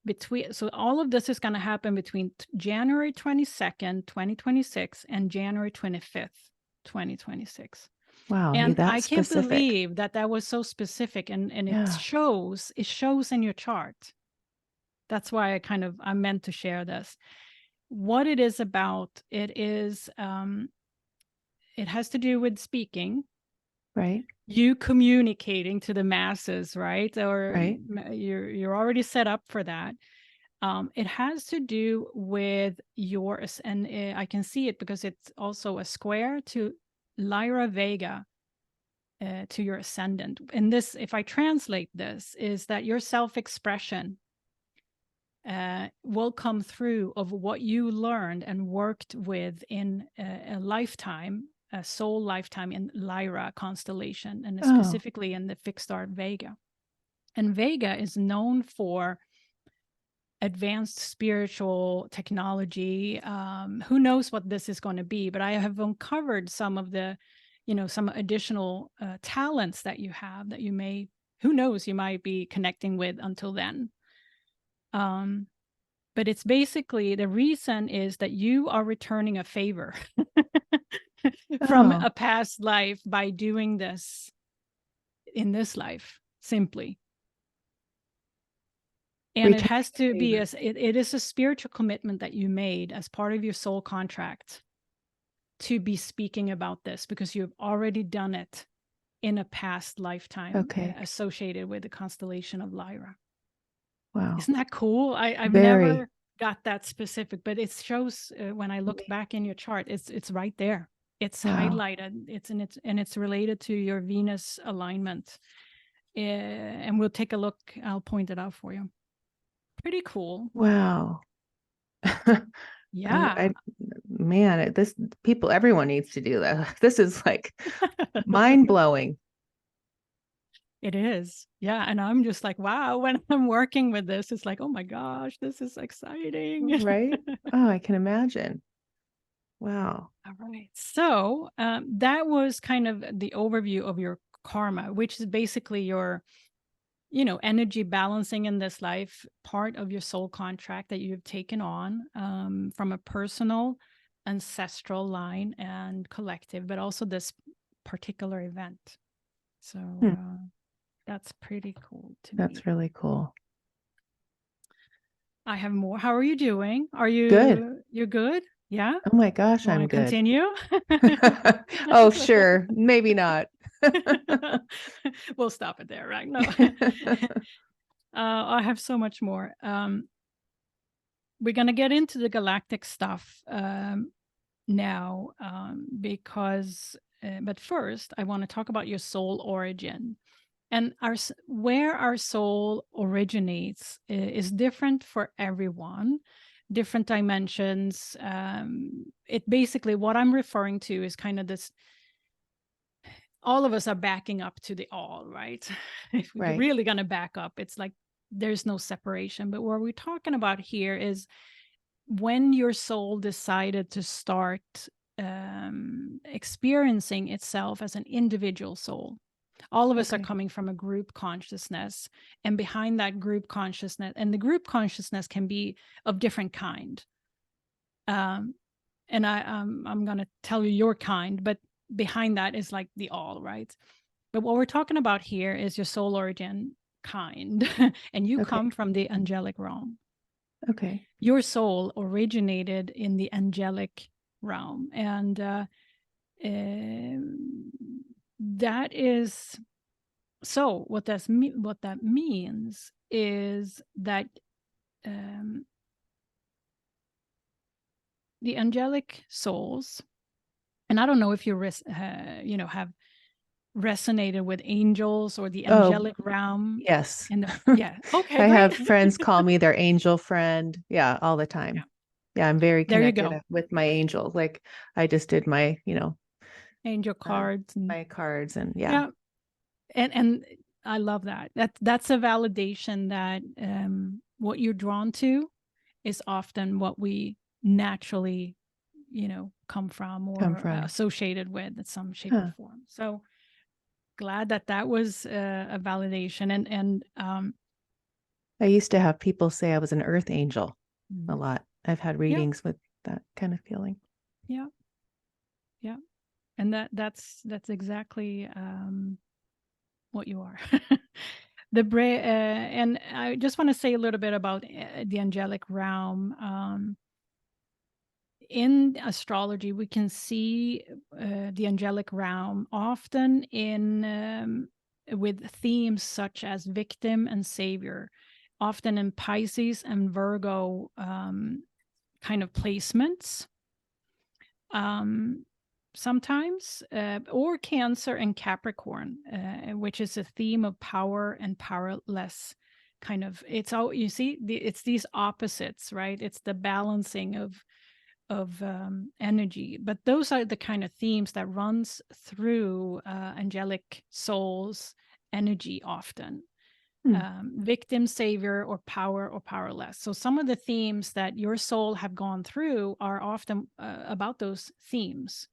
between. So all of this is going to happen between January 22nd, 2026 and January 25th, 2026. Wow. You're And that I can't specific. believe that that was so specific, and Yeah. it shows in your chart. That's why I meant to share this. What it is about, it is, it has to do with speaking, Right. you communicating to the masses, right? Or Right. you're already set up for that. It has to do with yours, and I can see it because it's also a square to Lyra Vega, to your ascendant. And this, if I translate this, is that your self-expression will come through of what you learned and worked with in a lifetime, a soul lifetime in Lyra constellation, and Oh, specifically in the fixed star Vega. And Vega is known for advanced spiritual technology. Who knows what this is going to be, but I have uncovered some of the, some additional talents that you have that you may, who knows, you might be connecting with until then. But it's basically, the reason is that you are returning a favor from oh, a past life by doing this in this life, simply. And it returning has to the be, favor. it is a spiritual commitment that you made as part of your soul contract to be speaking about this, because you've already done it in a past lifetime Okay. associated with the constellation of Lyra. Wow. Isn't that cool? I've Very. never got that specific, but it shows when I looked back in your chart, it's right there. It's Wow. highlighted. It's related to your Venus alignment. And we'll take a look. I'll point it out for you. Pretty cool. Wow. Yeah. Man, this people, everyone needs to do that. This is like mind blowing. It is. Yeah. And I'm just like, wow, when I'm working with this, it's like, oh my gosh, this is exciting. Right? Oh, I can imagine. Wow. All right. So that was kind of the overview of your karma, which is basically your, energy balancing in this life, part of your soul contract that you've taken on from a personal, ancestral line and collective, but also this particular event. So Hmm. that's pretty cool to me. That's really cool. I have more. How are you doing? Good. You're good? Yeah? Oh my gosh, You want I'm to good. continue? Oh, sure. Maybe not. We'll stop it there, right? No. I have so much more. We're going to get into the galactic stuff now, because, but first, I want to talk about your soul origin. And where our soul originates is different for everyone, different dimensions. It basically, what I'm referring to is kind of this, all of us are backing up to the all, right? If we're Right. really going to back up, it's like there's no separation. But what we're talking about here is when your soul decided to start experiencing itself as an individual soul. All of us are Okay. coming from a group consciousness, and behind that group consciousness, and the group consciousness can be of different kind. And I'm going to tell you your kind, but behind that is like the all, right? But what we're talking about here is your soul origin kind, and you Okay. come from the angelic realm. Okay. Your soul originated in the angelic realm, and that is, so what that means is that the angelic souls And I don't know if you have resonated with angels or the Oh, angelic realm. yes. And yeah, okay, I great. have friends call me their angel friend. Yeah, all the Yeah, time. Yeah, I'm very there you connected go. with my angels. Like I just did my, Angel uh, cards and my cards and yeah. yeah, and I love that. That's a validation that what you're drawn to is often what we naturally, come from Come or from. associated with in some shape or Huh. form. So glad that that was a validation. And I used to have people say I was an earth angel a mm, lot. I've had yeah, readings with that kind of feeling. yeah, yeah, and that's exactly what you are. And I just want to say a little bit about the angelic realm. In astrology, we can see the angelic realm often in with themes such as victim and savior, often in Pisces and Virgo kind of placements. Um, Sometimes, or Cancer and Capricorn, which is a theme of power and powerless. Kind of, it's all you see. It's these opposites, right? It's the balancing of energy, but those are the kind of themes that runs through angelic souls energy often. Hmm. Victim, savior, or power or powerless. So some of the themes that your soul have gone through are often about those themes.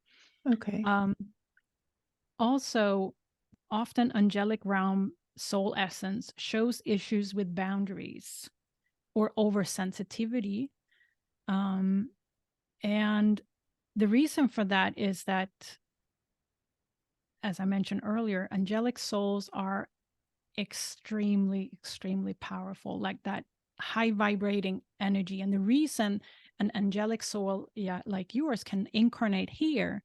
Okay. um, Also, often angelic realm soul essence shows issues with boundaries or oversensitivity. um, and the reason for that is that, as I mentioned earlier, angelic souls are extremely, extremely powerful, like that high vibrating energy. And the reason an angelic soul, yeah, like yours, can incarnate here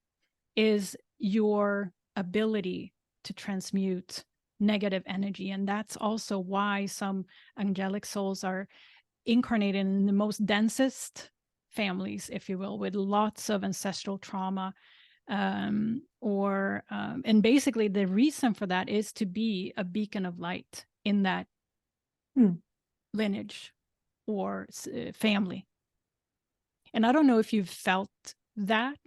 is your ability to transmute negative energy. And that's also why some angelic souls are incarnated in the most densest families, if you will, with lots of ancestral trauma. And basically the reason for that is to be a beacon of light in that Hmm. lineage or family. And I don't know if you've felt that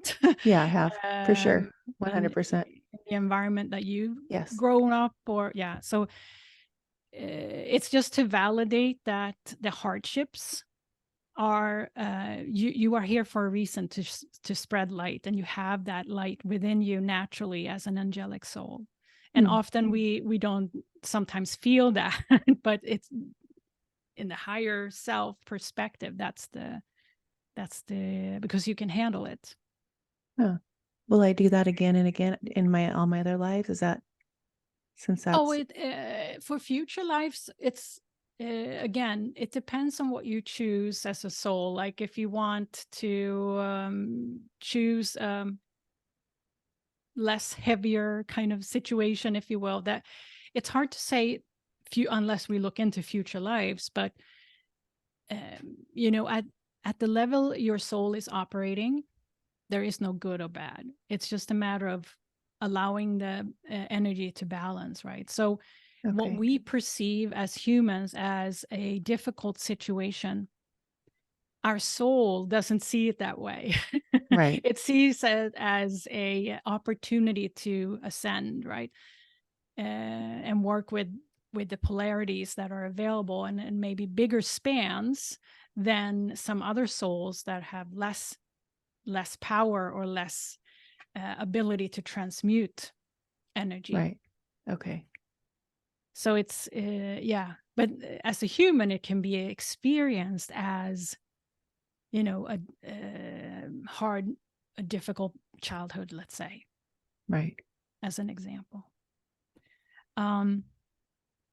Yeah, I have for sure. in 100%. the environment that you've Yes. grown up, or yeah. So it's just to validate that the hardships are you are here for a reason to spread light, and you have that light within you naturally as an angelic soul. And Hmm. often we don't sometimes feel that, but it's in the higher self perspective. That's the because you can handle it. Huh. Will I do that again and again in my all my other lives? Is that since Oh, that's it for future lives, it's again, it depends on what you choose as a soul. Like if you want to choose less heavier kind of situation, if you will, that it's hard to say unless we look into future lives. But at the level your soul is operating, there is no good or bad. It's just a matter of allowing the energy to balance, right? So what okay? we perceive as humans as a difficult situation, our soul doesn't see it that way. Right. It sees it as a opportunity to ascend, right? And work with the polarities that are available, and maybe bigger spans than some other souls that have less power or less ability to transmute energy. Right. Okay. So it's yeah, but as a human it can be experienced as a difficult childhood, let's say, Right. as an example. um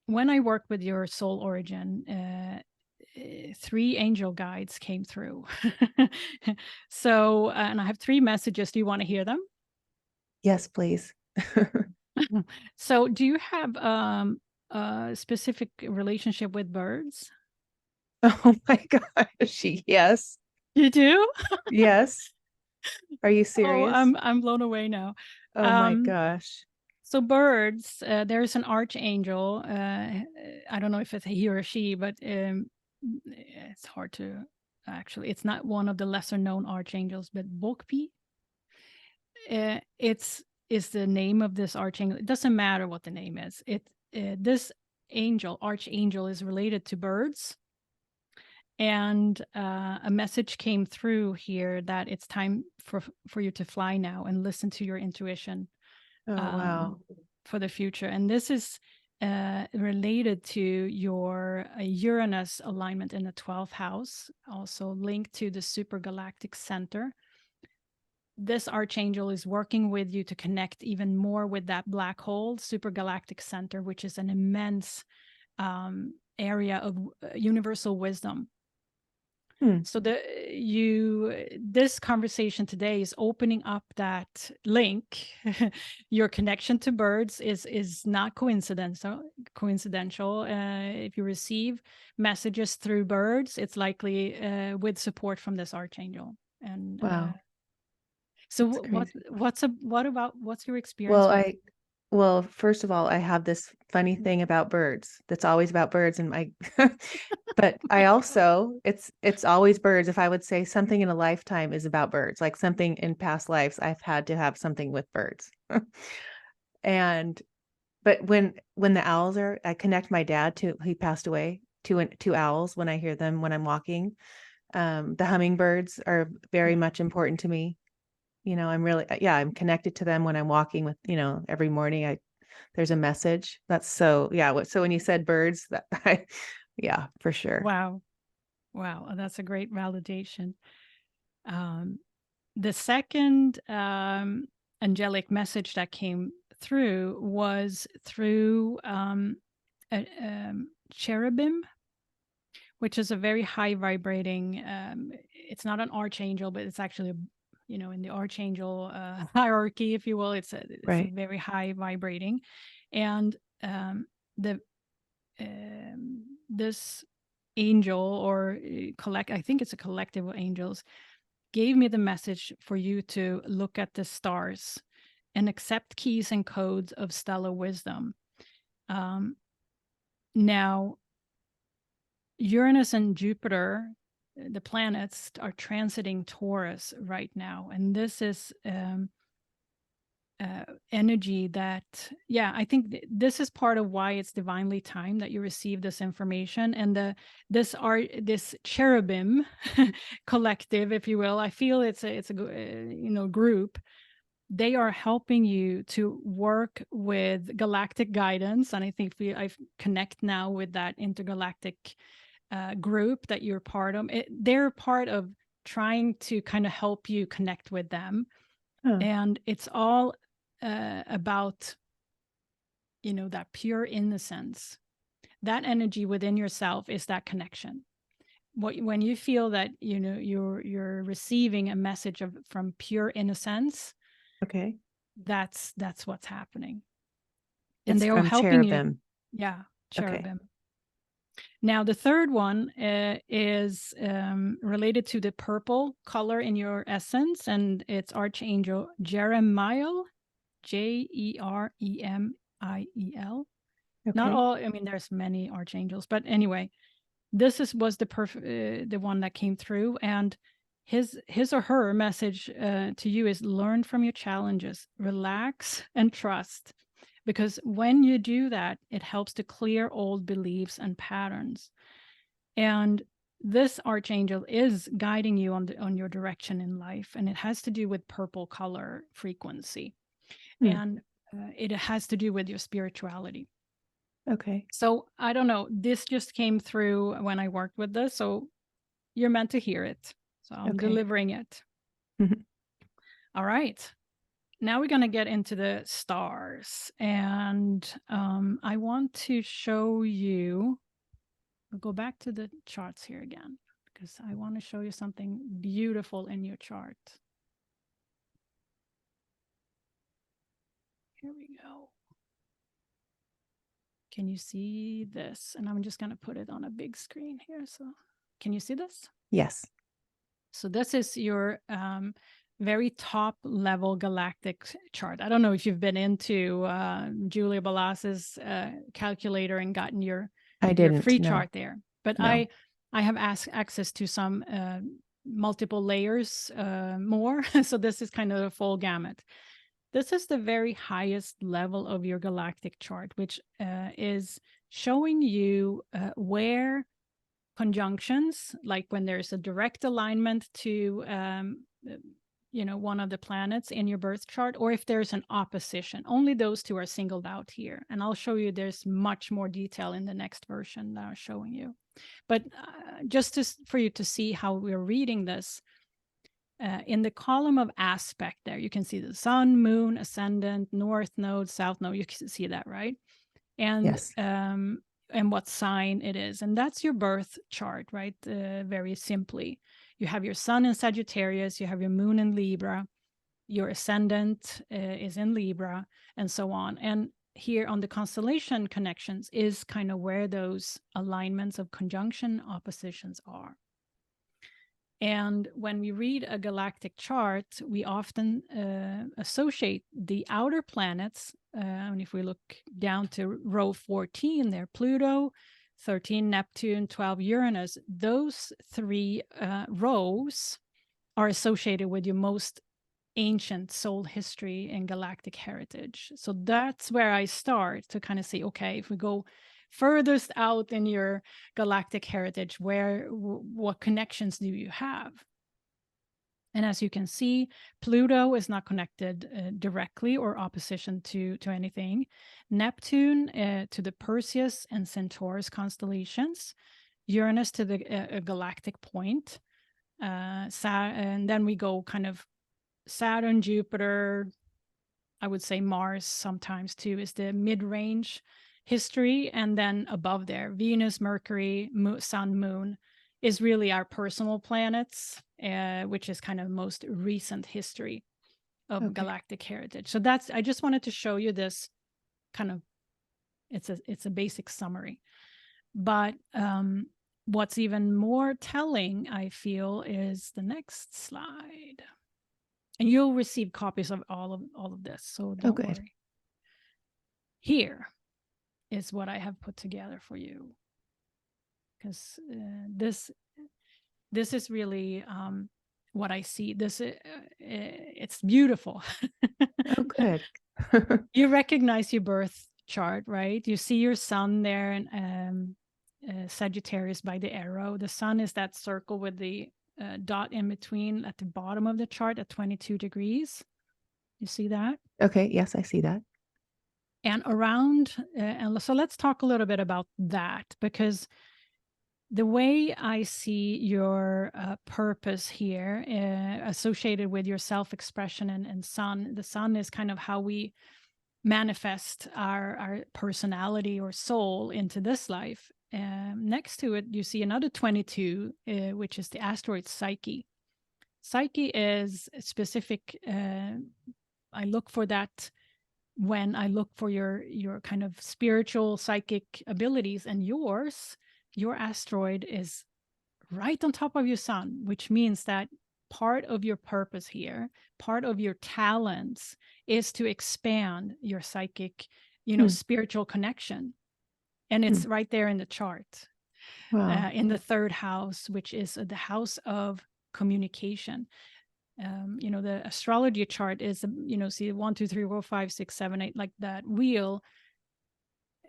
when I worked with your soul origin, 3 angel guides came through. So and I have 3 messages. Do you want to hear them? Yes, please. So do you have a specific relationship with birds? Oh my gosh. Yes. You do? Yes. Are you Oh, serious? I'm blown away now. Oh my Um, gosh. so birds, there's an archangel. I don't know if it's a he or a she, but it's hard to actually. It's not one of the lesser known archangels, but Bokpi. It's is the name of this archangel. It doesn't matter what the name is. This archangel, is related to birds, and a message came through here that it's time for you to fly now and listen to your intuition Oh wow. for the future. And this is related to your Uranus alignment in the 12th house, also linked to the super galactic center. This archangel is working with you to connect even more with that black hole, super galactic center, which is an immense area of universal wisdom. Hmm. So this conversation today is opening up that link. Your connection to birds is not coincidental. If you receive messages through birds, it's likely with support from this archangel. And Wow. so That's crazy. what's your Well, experience with? I well, first of all, I have this funny thing about birds that's always about birds and my but I also it's always birds. If I would say something in a lifetime is about birds, like something in past lives, I've had to have something with birds. And but when the owls are, I connect my dad to, he passed away, to owls when I hear them when I'm walking. The hummingbirds are very much important to me. I'm really, yeah, I'm connected to them when I'm walking with, every morning there's a message. That's so, yeah. So when you said birds, yeah, for sure. Wow. That's a great validation. The second angelic message that came through was through cherubim, which is a very high vibrating. It's not an archangel, but it's actually in the archangel hierarchy, if you will. It's a Right. very high vibrating, and the this angel or I think it's a collective of angels, gave me the message for you to look at the stars and accept keys and codes of stellar wisdom. Now, Uranus and Jupiter, the planets, are transiting Taurus right now. And this is energy that, I think this is part of why it's divinely timed that you receive this information. And this cherubim collective, if you will, I feel it's a group. They are helping you to work with galactic guidance, and I think I connect now with that intergalactic group that you're part of. They're part of trying to kind of help you connect with them, Huh. and it's all about that pure innocence. That energy within yourself is that connection. When you feel that you're receiving a message from pure innocence, Okay. that's what's happening, and It's they are from helping you. cherubim. Yeah, Okay. cherubim. Now the third one is related to the purple color in your essence, and it's Archangel Jeremiel, Jeremiel. Not Okay. all. I mean, there's many archangels, but anyway, this was the one that came through, and his or her message to you is: learn from your challenges, relax, and trust. Because when you do that, it helps to clear old beliefs and patterns. And this archangel is guiding you on your direction in life, and it has to do with purple color frequency, Hmm. and it has to do with your spirituality. Okay. So I don't know, this just came through when I worked with this, so you're meant to hear it. So I'm Okay. delivering it. Mhm. All right. Now we're going to get into the stars. And I want to show you, we'll go back to the charts here again, because I want to show you something beautiful in your chart. Here we go. Can you see this? And I'm just going to put it on a big screen here. So can you see this? Yes. So this is your very top level galactic chart. I don't know if you've been into Julia Balas's calculator and gotten your didn't, free no. chart there, but No. I have access to some multiple layers more. So this is kind of a full gamut. This is the very highest level of your galactic chart, which is showing you where conjunctions, like when there's a direct alignment to one of the planets in your birth chart, or if there's an opposition. Only those two are singled out here, and I'll show you there's much more detail in the next version that I'm showing you. But just for you to see how we're reading this, in the column of aspect there, you can see the sun, moon, ascendant, north node, south node. You can see that, right? And Yes. And what sign it is. And that's your birth chart, right? Very simply. You have your sun in Sagittarius, you have your moon in Libra, your ascendant is in Libra, and so on. And here on the constellation connections is kind of where those alignments of conjunction oppositions are. And when we read a galactic chart, we often associate the outer planets. And if we look down to row 14 there, Pluto, 13 Neptune, 12 Uranus, those three rows are associated with your most ancient soul history and galactic heritage. So that's where I start to kind of say, okay, if we go furthest out in your galactic heritage, what connections do you have? And as you can see, Pluto is not connected directly or opposition to anything. Neptune to the Perseus and Centaurus constellations, Uranus to the galactic point, and then we go kind of Saturn, Jupiter, I would say Mars sometimes too, is the mid-range history. And then above there, Venus, Mercury, Sun, Moon is really our personal planets, which is kind of most recent history of galactic heritage. So I just wanted to show you this kind of, it's a basic summary. But what's even more telling, I feel, is the next slide. And you'll receive copies of all of this, so don't worry. Here is what I have put together for you, because this is really what I see. It's beautiful. Oh, good. You recognize your birth chart, right? You see your sun there, and Sagittarius by the arrow. The sun is that circle with the dot in between at the bottom of the chart at 22 degrees. You see that? Okay. Yes, I see that. And around, and so let's talk a little bit about that, because the way I see your purpose here associated with your self-expression and sun, the sun is kind of how we manifest our personality or soul into this life. Next to it, you see another 22, which is the asteroid Psyche. Psyche is specific. I look for that when I look for your kind of spiritual psychic abilities, and your asteroid is right on top of your sun, which means that part of your purpose here, part of your talents, is to expand your psychic, spiritual connection. And it's right there in the chart. Wow. In the third house, which is the house of communication. The astrology chart is, see 1, 2, 3, 4, 5, 6, 7, 8, like that wheel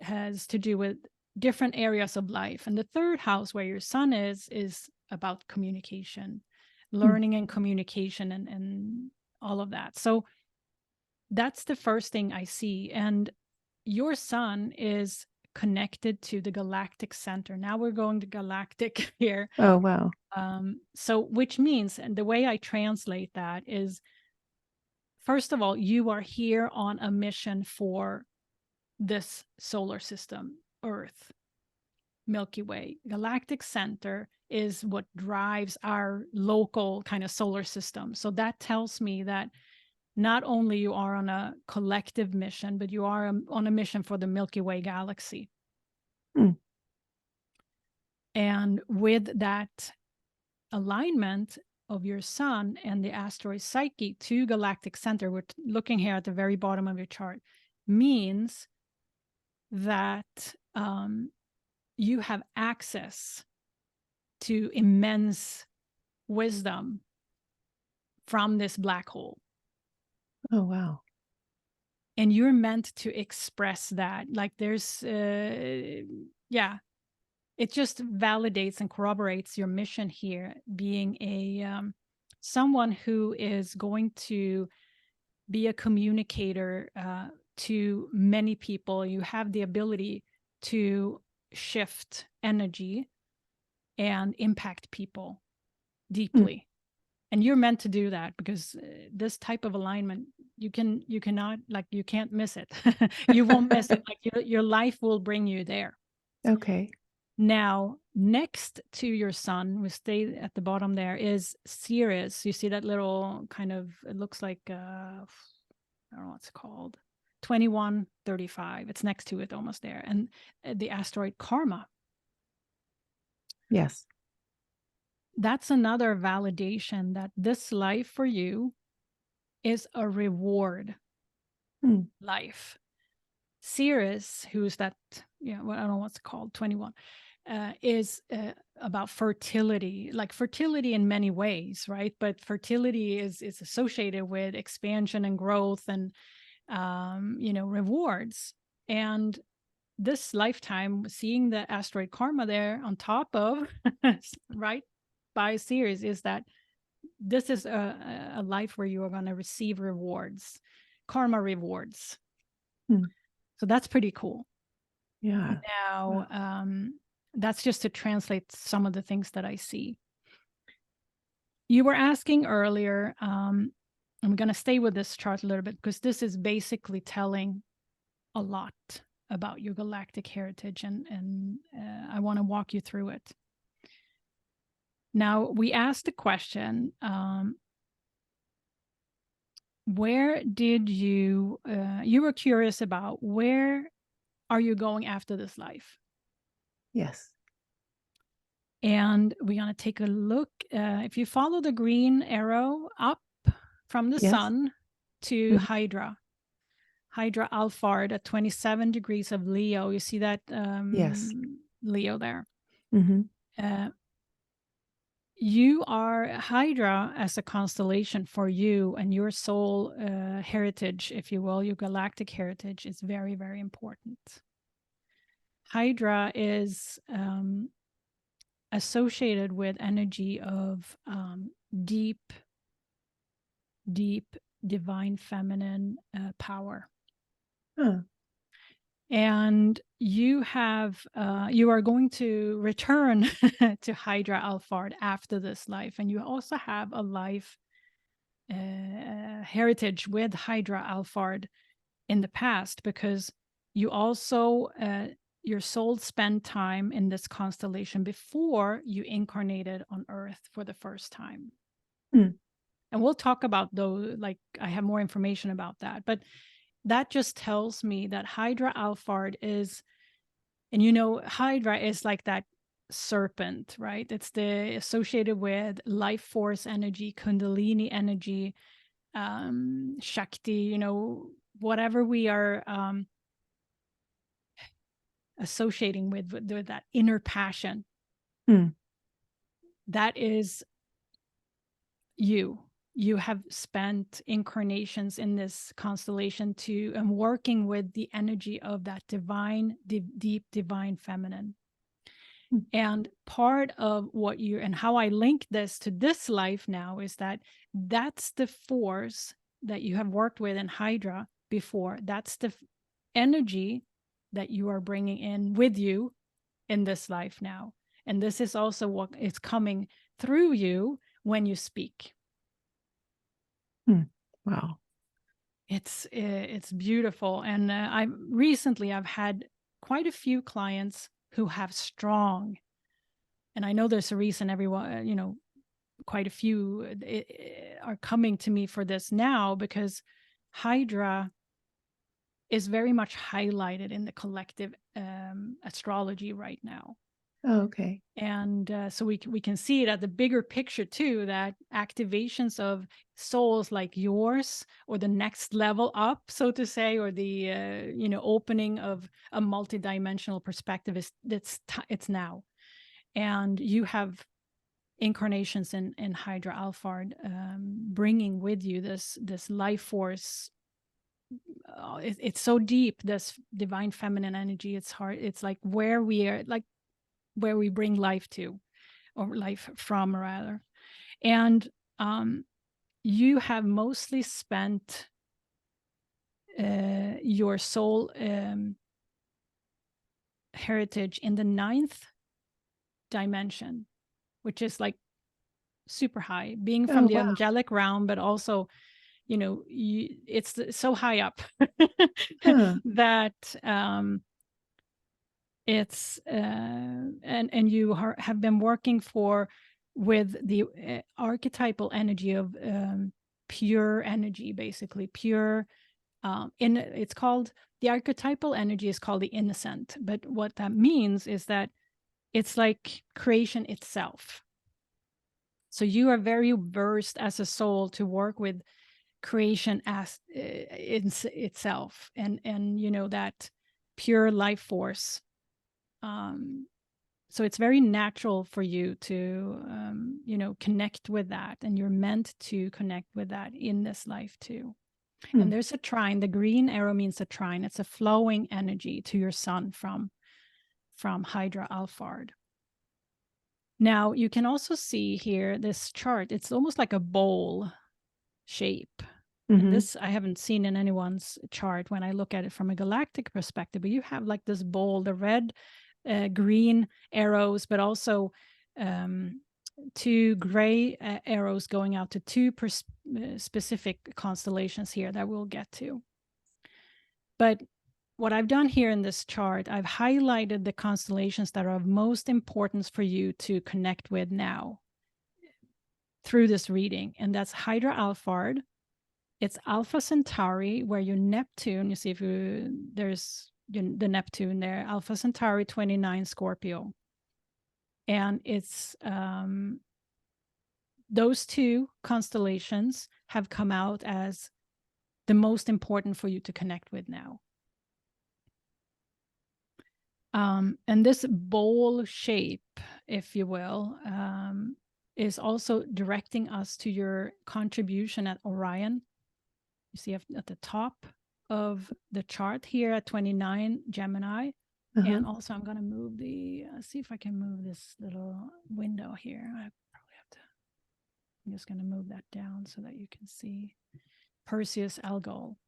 has to do with different areas of life. And the third house, where your sun is about communication, learning and communication, and all of that. So that's the first thing I see. And your sun is connected to the galactic center. Now we're going to galactic here. Oh, wow. So which means, and the way I translate that is, first of all, you are here on a mission for this solar system, Earth, Milky Way. Galactic center is what drives our local kind of solar system. So that tells me that not only you are on a collective mission, but you are on a mission for the Milky Way galaxy. And with that alignment, of your sun and the asteroid Psyche to galactic center, we're looking here at the very bottom of your chart, means that you have access to immense wisdom from this black hole. Oh, wow. And you're meant to express that. Like there's, yeah, it just validates and corroborates your mission here, being a someone who is going to be a communicator to many people. You have the ability to shift energy and impact people deeply. And you're meant to do that because this type of alignment, you can't miss it. You won't miss it. Like your life will bring you there. Okay. Now, next to your sun, we stay at the bottom there, is Ceres. You see that little kind of, it looks like, I don't know what it's called, 2135. It's next to it, almost there. And the asteroid Karma. Yes. That's another validation that this life for you is a reward life. Ceres, who's that, well, I don't know what's it called, 21, is about fertility, like fertility in many ways, right? But fertility is associated with expansion and growth and, rewards. And this lifetime, seeing the asteroid Karma there on top of, right, by Ceres, is that this is a life where you are going to receive rewards, karma rewards. So that's pretty cool. Yeah. Now, that's just to translate some of the things that I see. You were asking earlier, I'm going to stay with this chart a little bit because this is basically telling a lot about your galactic heritage, and I want to walk you through it. Now, we asked the question, where did you were curious about where are you going after this life? Yes. And we're going to take a look. If you follow the green arrow up from the sun to Hydra Alphard at 27 degrees of Leo, you see that yes. Leo there. You are Hydra as a constellation for you, and your soul heritage, if you will, your galactic heritage is very, very important. Hydra is associated with energy of deep divine feminine power. And you are going to return to Hydra Alphard after this life, and you also have a life heritage with Hydra Alphard in the past, because you also your soul spent time in this constellation before you incarnated on Earth for the first time. And we'll talk about those, like I have more information about that, but that just tells me that Hydra Alphard is, and Hydra is like that serpent, right? It's the associated with life force energy, Kundalini energy, Shakti, whatever we are associating with that inner passion. That is you have spent incarnations in this constellation and working with the energy of that divine, deep divine feminine. And part of what and how I link this to this life now is that that's the force that you have worked with in Hydra before. That's the energy that you are bringing in with you in this life now. And this is also what is coming through you when you speak. Wow. It's beautiful. And I've had quite a few clients who have strong, and I know there's a reason everyone, quite a few are coming to me for this now, because Hydra is very much highlighted in the collective astrology right now. Oh, okay. And so we can see it at the bigger picture too, that activations of souls like yours, or the next level up, so to say, or the opening of a multidimensional perspective, is it's now. And you have incarnations in Hydra Alphard, bringing with you this life force. It's so deep, this divine feminine energy. It's hard. It's like where we are, like where we bring life to, or life from, rather. And you have mostly spent your soul heritage in the 9th dimension, which is like super high, being from Oh, the wow. angelic realm, but also, it's so high up Huh. that it's and you have been working with the archetypal energy of pure energy, basically pure. It's called, the archetypal energy is called the innocent, but what that means is that it's like creation itself. So you are very versed as a soul to work with creation as itself, and that pure life force. So it's very natural for you to connect with that, and you're meant to connect with that in this life too. And there's a trine. The green arrow means a trine. It's a flowing energy to your sun from Hydra Alphard. Now you can also see here this chart. It's almost like a bowl shape. And this I haven't seen in anyone's chart when I look at it from a galactic perspective, but you have like this bowl, the red, green arrows, but also 2 gray arrows going out to 2 specific constellations here that we'll get to. But what I've done here in this chart, I've highlighted the constellations that are of most importance for you to connect with now through this reading. And that's Hydra Alphard. It's Alpha Centauri, where your Neptune, you see if there's the Neptune there, Alpha Centauri 29 Scorpio. And it's those 2 constellations have come out as the most important for you to connect with now. And this bowl shape, if you will, is also directing us to your contribution at Orion. You see at the top of the chart here at 29 Gemini. And also I'm going to move see if I can move this little window here. I probably have to. I'm just going to move that down so that you can see Perseus Algol.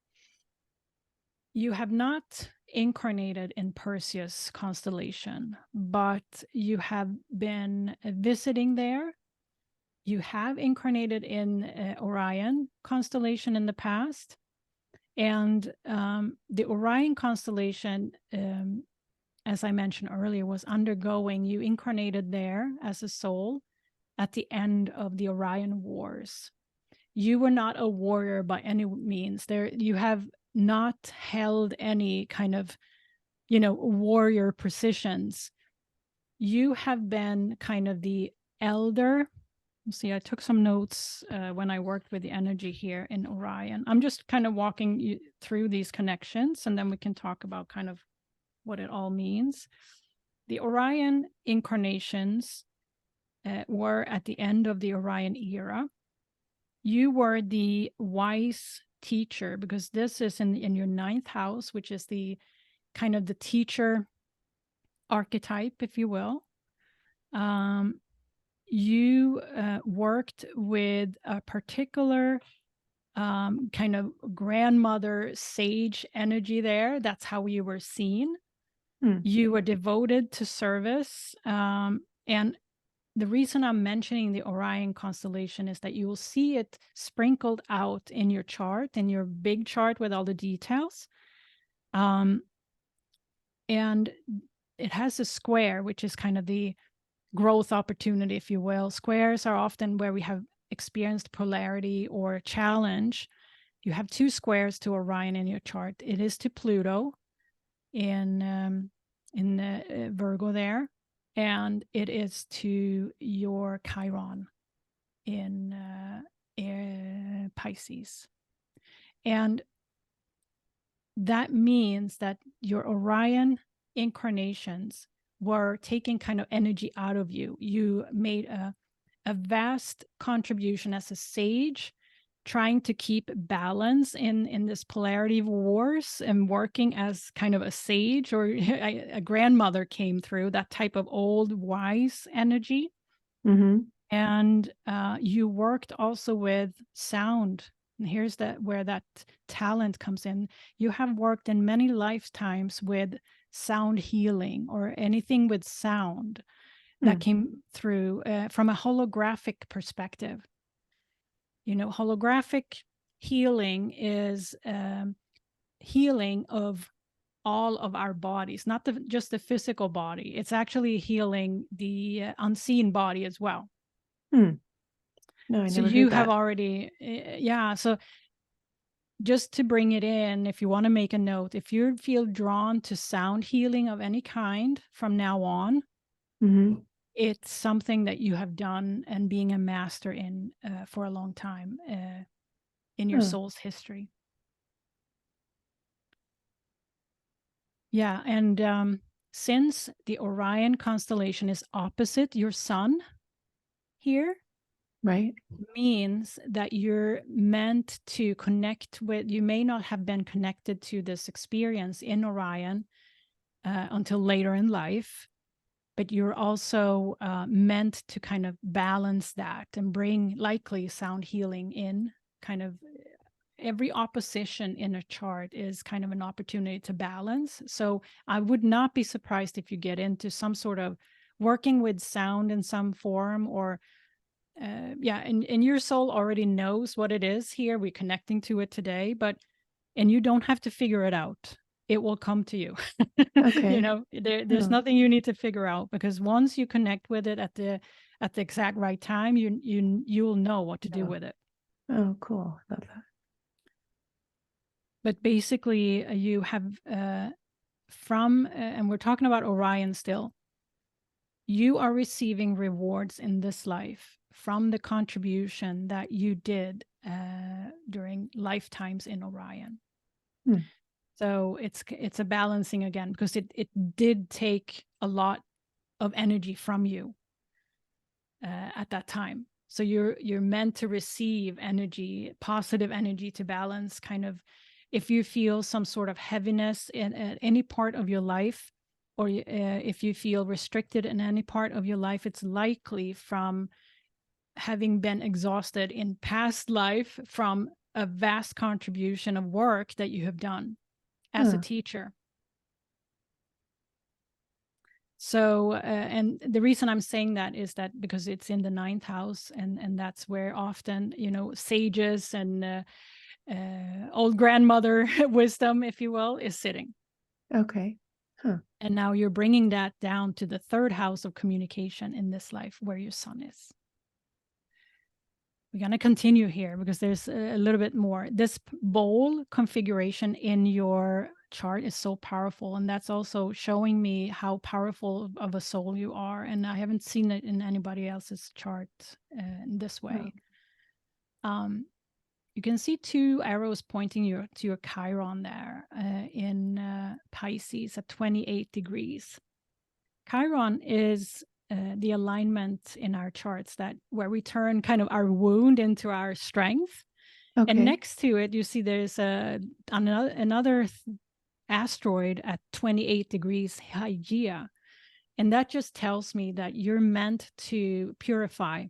You have not incarnated in Perseus constellation, but you have been visiting there. You have incarnated in Orion constellation in the past. And the Orion constellation, as I mentioned earlier, was undergoing, you incarnated there as a soul at the end of the Orion Wars. You were not a warrior by any means. You have not held any kind of, warrior positions. You have been kind of the elder. See, I took some notes when I worked with the energy here in Orion. I'm just kind of walking you through these connections, and then we can talk about kind of what it all means. The Orion incarnations were at the end of the Orion era. You were the wise teacher, because this is in your 9th house, which is the kind of the teacher archetype, if you will. You worked with a particular kind of grandmother sage energy there. That's how you were seen. You were devoted to service. And the reason I'm mentioning the Orion constellation is that you will see it sprinkled out in your chart, in your big chart with all the details. And it has a square, which is kind of the growth opportunity, if you will. Squares are often where we have experienced polarity or challenge. You have 2 squares to Orion in your chart. It is to Pluto in Virgo there. and it is to your Chiron in Pisces. And that means that your Orion incarnations were taking kind of energy out of you. You made a vast contribution as a sage, trying to keep balance in this polarity of wars, and working as kind of a sage, or a grandmother came through that type of old wise energy. Mm-hmm. And you worked also with sound. And here's where that talent comes in. You have worked in many lifetimes with sound healing, or anything with sound that came through from a holographic perspective. Holographic healing is healing of all of our bodies, not just the physical body. It's actually healing the unseen body as well. No, I So never you heard have that. already, so just to bring it in, if you want to make a note, if you feel drawn to sound healing of any kind from now on, Mm-hmm. it's something that you have done and being a master in for a long time in your soul's history. Yeah, and since the Orion constellation is opposite your sun here, Right. means that you're meant to connect with, you may not have been connected to this experience in Orion until later in life, but you're also meant to kind of balance that and bring likely sound healing in. Kind of every opposition in a chart is kind of an opportunity to balance. So I would not be surprised if you get into some sort of working with sound in some form, or and your soul already knows what it is here. We're connecting to it today, and you don't have to figure it out. It will come to you. Okay. There's nothing you need to figure out, because once you connect with it at the exact right time, you'll know what to do with it. Oh, cool. Love that. But basically, you have and we're talking about Orion still, you are receiving rewards in this life from the contribution that you did during lifetimes in Orion. So it's a balancing again, because it did take a lot of energy from you at that time. So you're meant to receive energy, positive energy, to balance kind of, if you feel some sort of heaviness in any part of your life, or if you feel restricted in any part of your life, it's likely from having been exhausted in past life from a vast contribution of work that you have done as a teacher. So, and the reason I'm saying that is that because it's in the 9th house, and that's where often, sages and old grandmother wisdom, if you will, is sitting. Okay. And now you're bringing that down to the 3rd house of communication in this life, where your sun is. We're going to continue here because there's a little bit more. This bowl configuration in your chart is so powerful, and that's also showing me how powerful of a soul you are, and I haven't seen it in anybody else's chart in this way. You can see 2 arrows pointing to your Chiron there in Pisces at 28 degrees. Chiron is the alignment in our charts that where we turn kind of our wound into our strength. Okay. And next to it, you see there's another asteroid at 28 degrees Hygeia. And that just tells me that you're meant to purify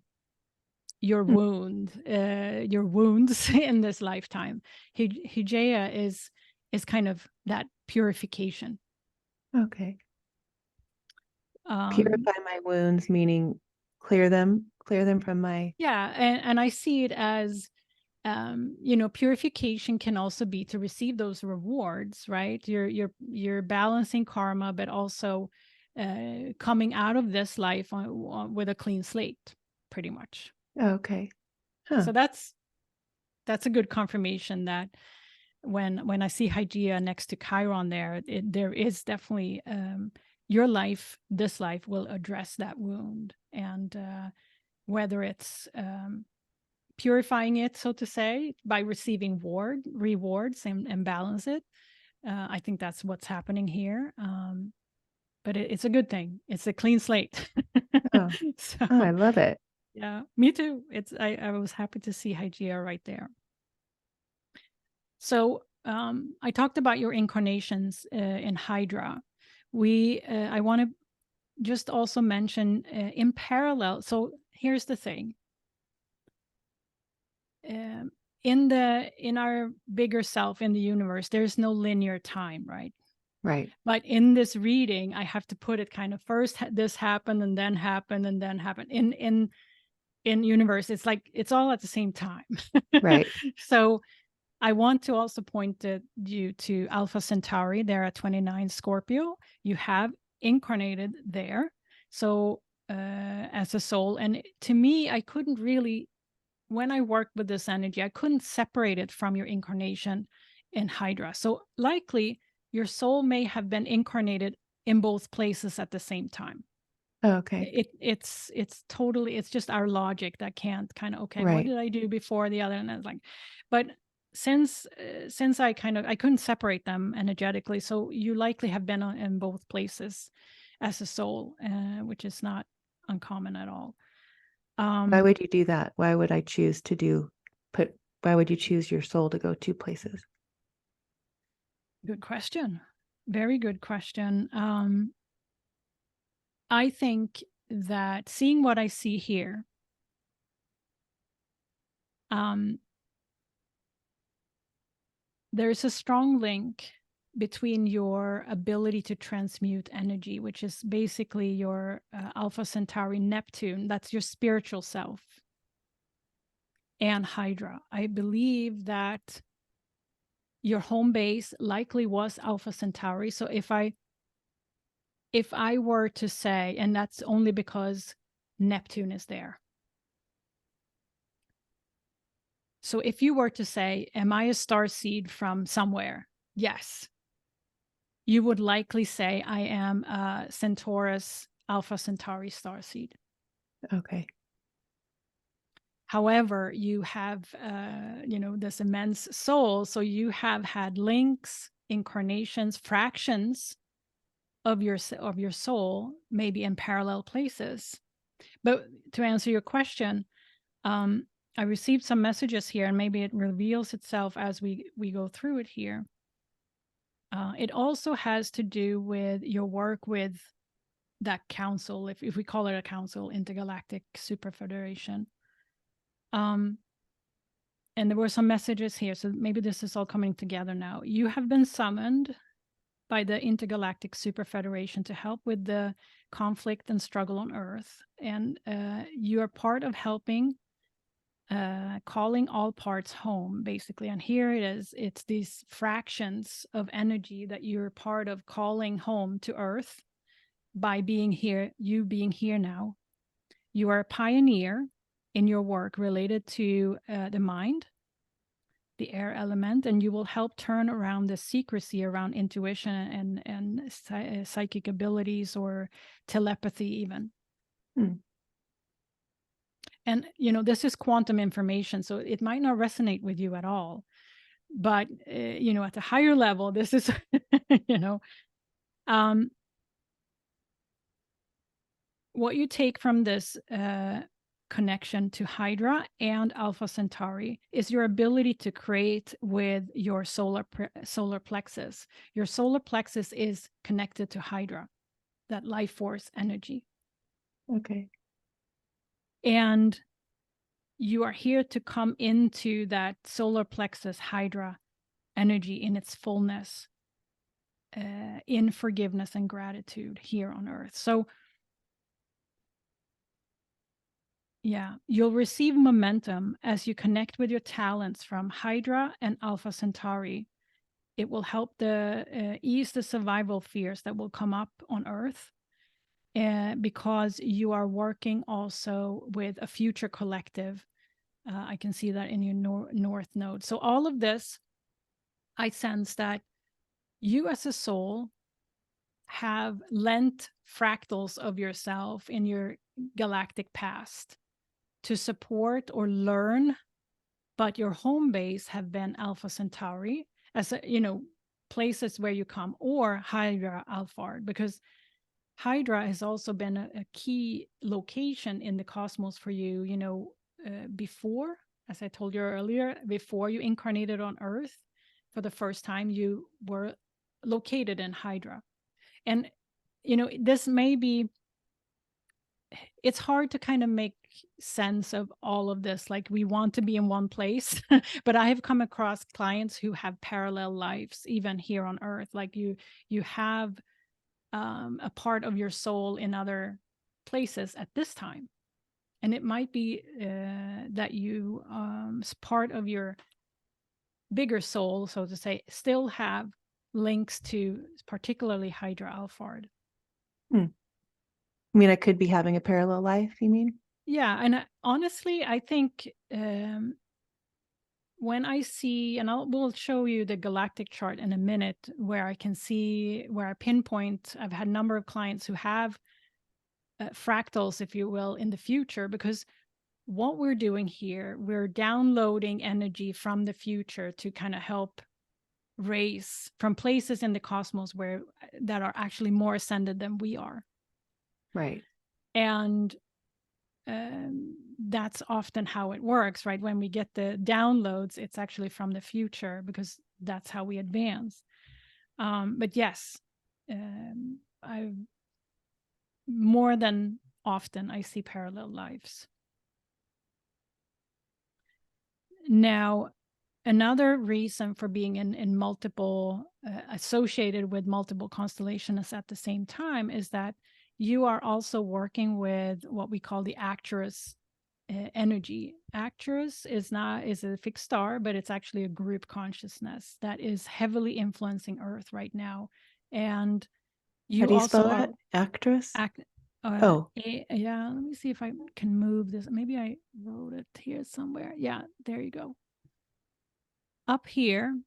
your wounds in this lifetime. Hygeia is kind of that purification. Okay. Purify my wounds, meaning clear them from my. Yeah, and I see it as purification can also be to receive those rewards, right? You're balancing karma, but also coming out of this life with a clean slate, pretty much. Okay. So that's a good confirmation that when I see Hygeia next to Chiron there, there is definitely your life, this life, will address that wound. And whether it's purifying it, so to say, by receiving rewards and balance it. I think that's what's happening here. But it's a good thing. It's a clean slate. Oh, So oh, I love it. yeah, me too. I was happy to see Hygeia right there. So I talked about your incarnations in Hydra. I want to just also mention in parallel. So here's the thing. In our bigger self, in the universe, there's no linear time, right? Right. But in this reading, I have to put it kind of first this happened and then happened and then happened. In universe, it's like it's all at the same time. Right. So I want to also point you to Alpha Centauri. They're at 29 Scorpio. You have incarnated there. So as a soul. And to me, I couldn't really, when I worked with this energy, I couldn't separate it from your incarnation in Hydra. So likely your soul may have been incarnated in both places at the same time. Oh, okay. It's totally, it's just our logic that can't kind of, okay, what Right. did I do before the other? And it's like, but since I couldn't separate them energetically, so you likely have been in both places as a soul, which is not uncommon at all. Why would you do that? Why would I choose to why would you choose your soul to go two places? Good question. Very good question. I think that seeing what I see here, there's a strong link between your ability to transmute energy, which is basically your Alpha Centauri Neptune, that's your spiritual self, and Hydra. I believe that your home base likely was Alpha Centauri. So if I were to say, and that's only because Neptune is there. So if you were to say, am I a star seed from somewhere? Yes. You would likely say, I am a Centaurus Alpha Centauri star seed. Okay. However, you have, this immense soul. So you have had links, incarnations, fractions of your soul, maybe in parallel places. But to answer your question, I received some messages here, and maybe it reveals itself as we go through it here. It also has to do with your work with that council, if we call it a council, Intergalactic Super Federation. And there were some messages here, so maybe this is all coming together now. You have been summoned by the Intergalactic Super Federation to help with the conflict and struggle on Earth. And you are part of helping calling all parts home, basically. And here it is. It's these fractions of energy that you're part of calling home to Earth by being here, you being here now. You are a pioneer in your work related to the mind, the air element, and you will help turn around the secrecy around intuition and psychic abilities or telepathy even. And, this is quantum information, so it might not resonate with you at all. But, at a higher level, this is, what you take from this connection to Hydra and Alpha Centauri is your ability to create with your solar plexus. Your solar plexus is connected to Hydra, that life force energy. Okay. And you are here to come into that solar plexus Hydra energy in its fullness, in forgiveness and gratitude here on Earth. So yeah, you'll receive momentum as you connect with your talents from Hydra and Alpha Centauri. It will help ease the survival fears that will come up on Earth, because you are working also with a future collective. I can see that in your North Node. So all of this, I sense that you as a soul have lent fractals of yourself in your galactic past to support or learn, but your home base have been Alpha Centauri as places where you come, or Hydra Alphard, because Hydra has also been a key location in the cosmos for you, before, as I told you earlier, before you incarnated on Earth for the first time, you were located in Hydra. And, this may be, it's hard to kind of make sense of all of this. Like, we want to be in one place, but I have come across clients who have parallel lives, even here on Earth. Like you have a part of your soul in other places at this time. And it might be that you, part of your bigger soul, so to say, still have links to particularly Hydra Alphard. I mean, I could be having a parallel life, you mean? Yeah. And honestly, I think when I see, and we'll show you the galactic chart in a minute, where I can see, where I pinpoint, I've had a number of clients who have fractals, if you will, in the future, because what we're doing here, we're downloading energy from the future to kind of help raise from places in the cosmos that are actually more ascended than we are. Right. And that's often how it works, right? When we get the downloads, it's actually from the future, because that's how we advance. But yes, I more than often I see parallel lives. Now, another reason for being in multiple, associated with multiple constellations at the same time, is that you are also working with what we call the Actress energy. Actress is a fixed star, but it's actually a group consciousness that is heavily influencing Earth right now. And How do you also spell are that? Actress? yeah, let me see if I can move this. Maybe I wrote it here somewhere. Yeah, there you go. Up here,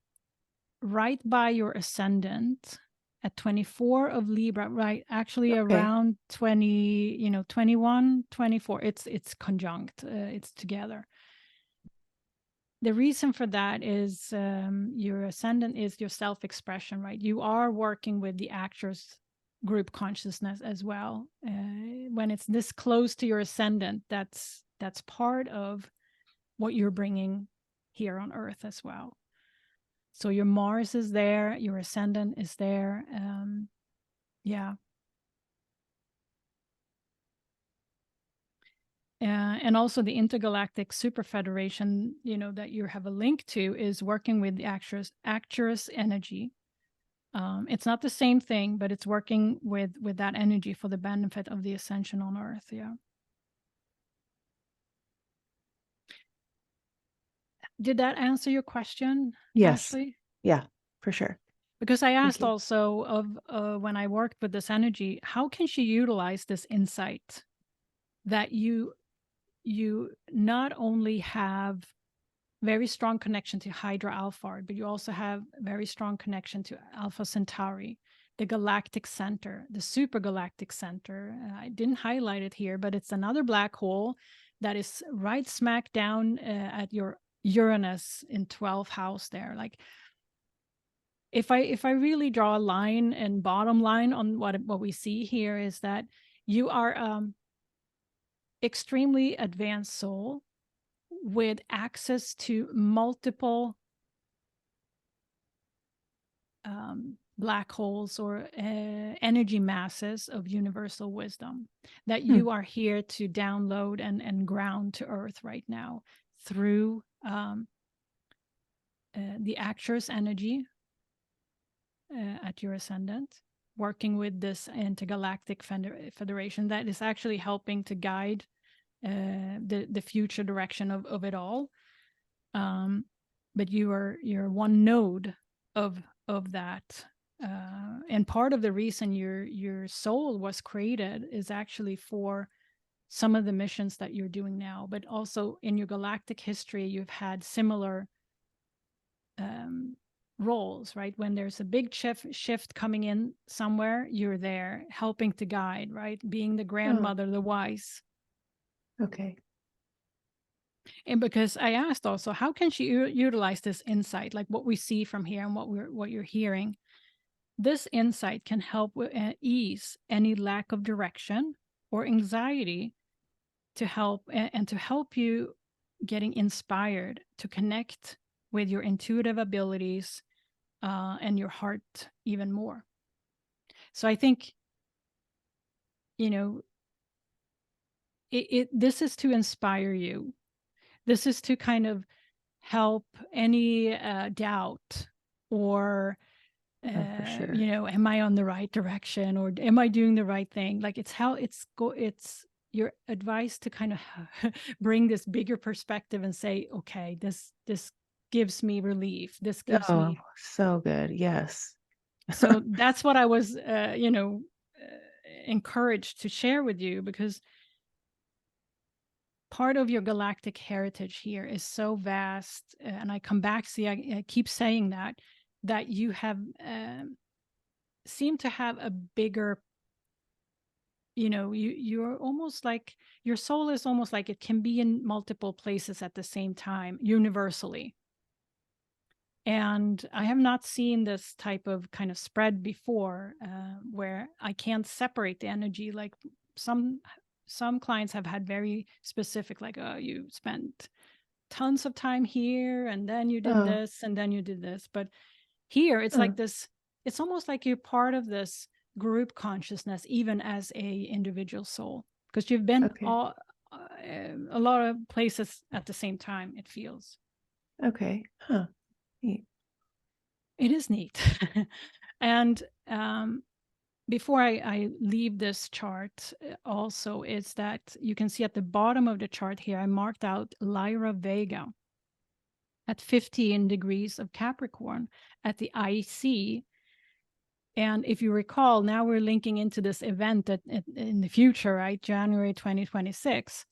right by your ascendant at 24 of Libra, right? Actually, around 20, 21, 24, it's conjunct, it's together. The reason for that is your ascendant is your self-expression, right? You are working with the Actress group consciousness as well. When it's this close to your ascendant, that's part of what you're bringing here on Earth as well. So your Mars is there, your ascendant is there. Yeah. And also the Intergalactic Super Federation, that you have a link to, is working with the Actress energy. It's not the same thing, but it's working with that energy for the benefit of the ascension on Earth. Yeah. Did that answer your question, Yes. Ashley? Yeah, for sure. Because I asked also of when I worked with this energy, how can she utilize this insight that you not only have very strong connection to Hydra Alphard, but you also have very strong connection to Alpha Centauri, the galactic center, the super galactic center. I didn't highlight it here, but it's another black hole that is right smack down at your Uranus in 12th house there. Like, if I really draw a line and bottom line on what we see here, is that you are extremely advanced soul with access to multiple black holes or energy masses of universal wisdom that you are here to download and ground to Earth right now through the Actress energy at your ascendant, working with this intergalactic federation that is actually helping to guide the future direction of it all. But you're one node of that. And part of the reason your soul was created is actually for some of the missions that you're doing now, but also in your galactic history, you've had similar roles, right? When there's a big shift coming in somewhere, you're there helping to guide, right? Being the grandmother, the wise. Okay. And because I asked also, how can she utilize this insight, like what we see from here and what you're hearing? This insight can help with ease any lack of direction or anxiety to help and to help you getting inspired to connect with your intuitive abilities and your heart even more. So I think, you know, this is to inspire you. This is to kind of help any doubt or Oh, for sure. you know, am I on the right direction or am I doing the right thing? Like it's how it's your advice to kind of bring this bigger perspective and say, okay, this gives me relief. This gives Oh, me. so good. Yes. So that's what I was, you know, encouraged to share with you, because part of your galactic heritage here is so vast. And I come back, see, I keep saying that you have seem to have a bigger, you know, you're almost like your soul is almost like it can be in multiple places at the same time universally. And I have not seen this type of kind of spread before, where I can't separate the energy. Like some clients have had very specific, like, oh, you spent tons of time here and then you did Oh, this and then you did this. But here it's like this, it's almost like you're part of this group consciousness even as a individual soul, because you've been okay. all a lot of places at the same time, it feels. Okay. Huh. Neat. It is neat. And before I leave this chart, also is that you can see at the bottom of the chart here, I marked out Lyra Vega at 15 degrees of Capricorn at the IC. And if you recall, now we're linking into this event that in the future, right? January 2026.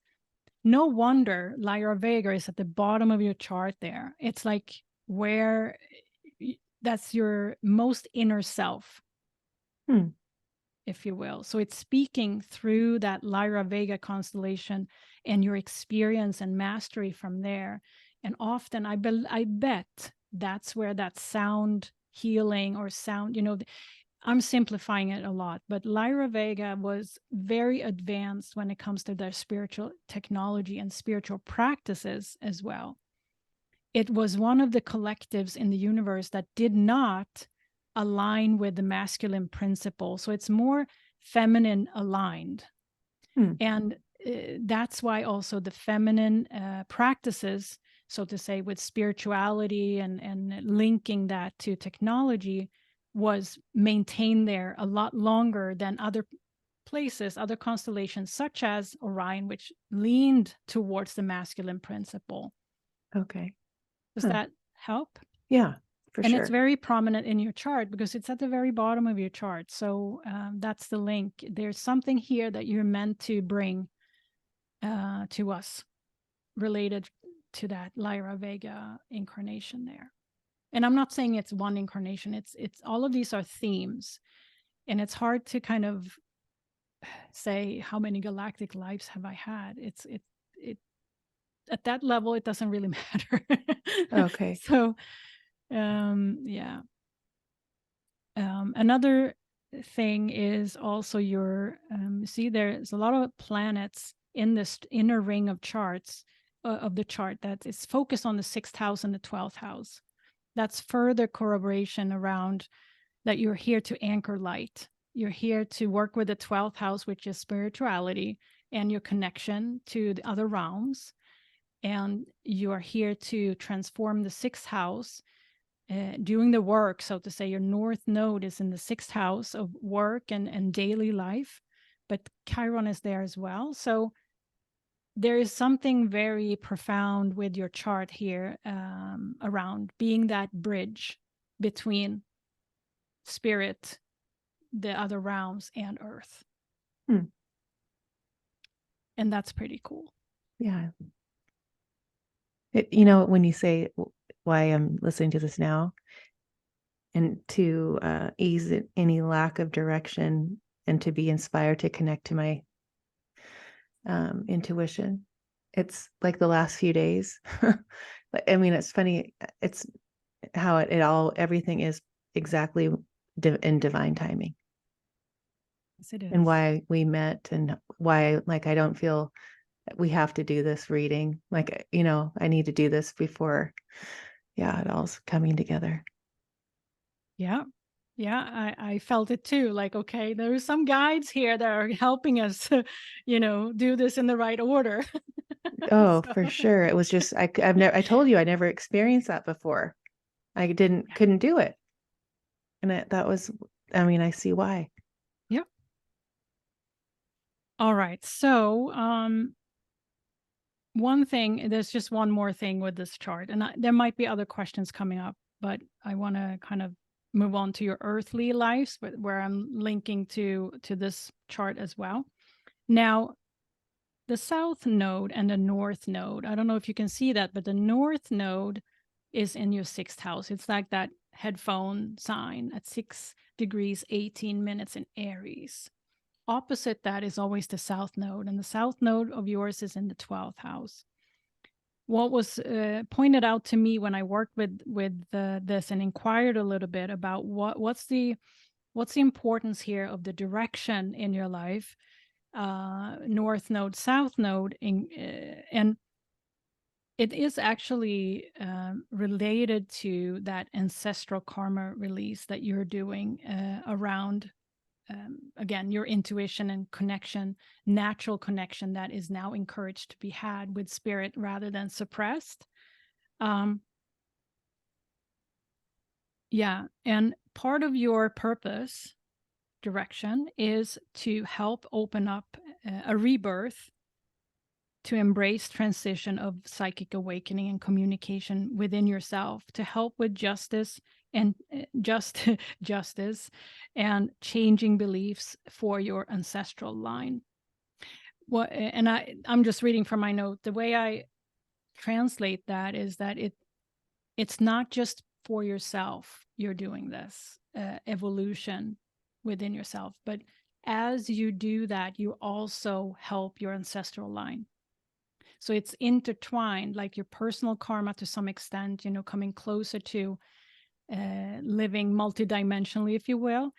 No wonder Lyra Vega is at the bottom of your chart there. It's like where that's your most inner self, Hmm. if you will. So it's speaking through that Lyra Vega constellation and your experience and mastery from there. And often I bet that's where that sound healing or sound, you know, I'm simplifying it a lot, but Lyra Vega was very advanced when it comes to their spiritual technology and spiritual practices as well. It was one of the collectives in the universe that did not align with the masculine principle. So it's more feminine aligned. Hmm. And that's why also the feminine practices, so to say, with spirituality and linking that to technology was maintained there a lot longer than other places, other constellations, such as Orion, which leaned towards the masculine principle. Okay. Does Huh. that help? Yeah, for And it's sure. very prominent in your chart because it's at the very bottom of your chart. So that's the link. There's something here that you're meant to bring to us related to that Lyra Vega incarnation there. And I'm not saying it's one incarnation. It's all of these are themes, and it's hard to kind of say how many galactic lives have I had. It at that level it doesn't really matter. Okay. So yeah. Another thing is also your see there's a lot of planets in this inner ring of charts of the chart that is focused on the 6th house and the 12th house. That's further corroboration around that you're here to anchor light. You're here to work with the 12th house, which is spirituality and your connection to the other realms. And you are here to transform the 6th house, doing the work, so to say. Your north node is in the 6th house of work and daily life, but Chiron is there as well. So there is something very profound with your chart here around being that bridge between spirit, the other realms, and earth. Hmm. And that's pretty cool. Yeah. When you say why I'm listening to this now, and to ease any lack of direction, and to be inspired to connect to my intuition. It's like the last few days. I mean, it's funny. It's how everything is exactly in divine timing. Yes, it And is. why we met, and why, like, I don't feel we have to do this reading. Like, I need to do this before, it all's coming together. Yeah. Yeah, I felt it too. Like, okay, there are some guides here that are helping us, do this in the right order. Oh, So, for sure. It was just, I told you, I never experienced that before. I couldn't do it. And that was, I mean, I see why. yeah. All right. So, there's just one more thing with this chart, and there might be other questions coming up, but I want to kind of move on to your earthly lives, where I'm linking to this chart as well. Now, the south node and the north node, I don't know if you can see that, but the north node is in your 6th house. It's like that headphone sign at 6 degrees 18 minutes in Aries. Opposite that is always the south node, and the south node of yours is in the 12th house. What was pointed out to me when I worked with this and inquired a little bit about what's the importance here of the direction in your life, north node, south node, and it is actually related to that ancestral karma release that you're doing around, again, your intuition and connection, natural connection that is now encouraged to be had with spirit rather than suppressed. Yeah, and part of your purpose direction is to help open up a rebirth, to embrace transition of psychic awakening and communication within yourself, to help with justice and justice and changing beliefs for your ancestral line. And I'm just reading from my note. The way I translate that is that it's not just for yourself you're doing this evolution within yourself, but as you do that, you also help your ancestral line. So it's intertwined, like your personal karma to some extent, coming closer to living multidimensionally, if you will.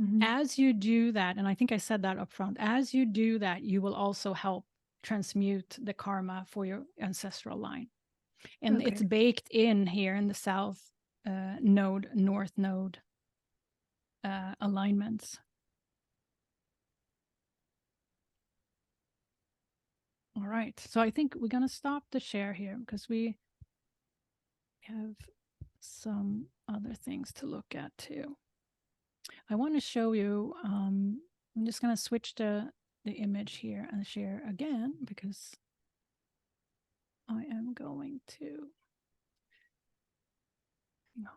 Mm-hmm. As you do that, and I think I said that up front, as you do that, you will also help transmute the karma for your ancestral line. And it's baked in here in the south node, north node alignments. All right. So I think we're going to stop the share here because we have some other things to look at too. I want to show you, I'm just going to switch the image here and share again because I am going to, hang on.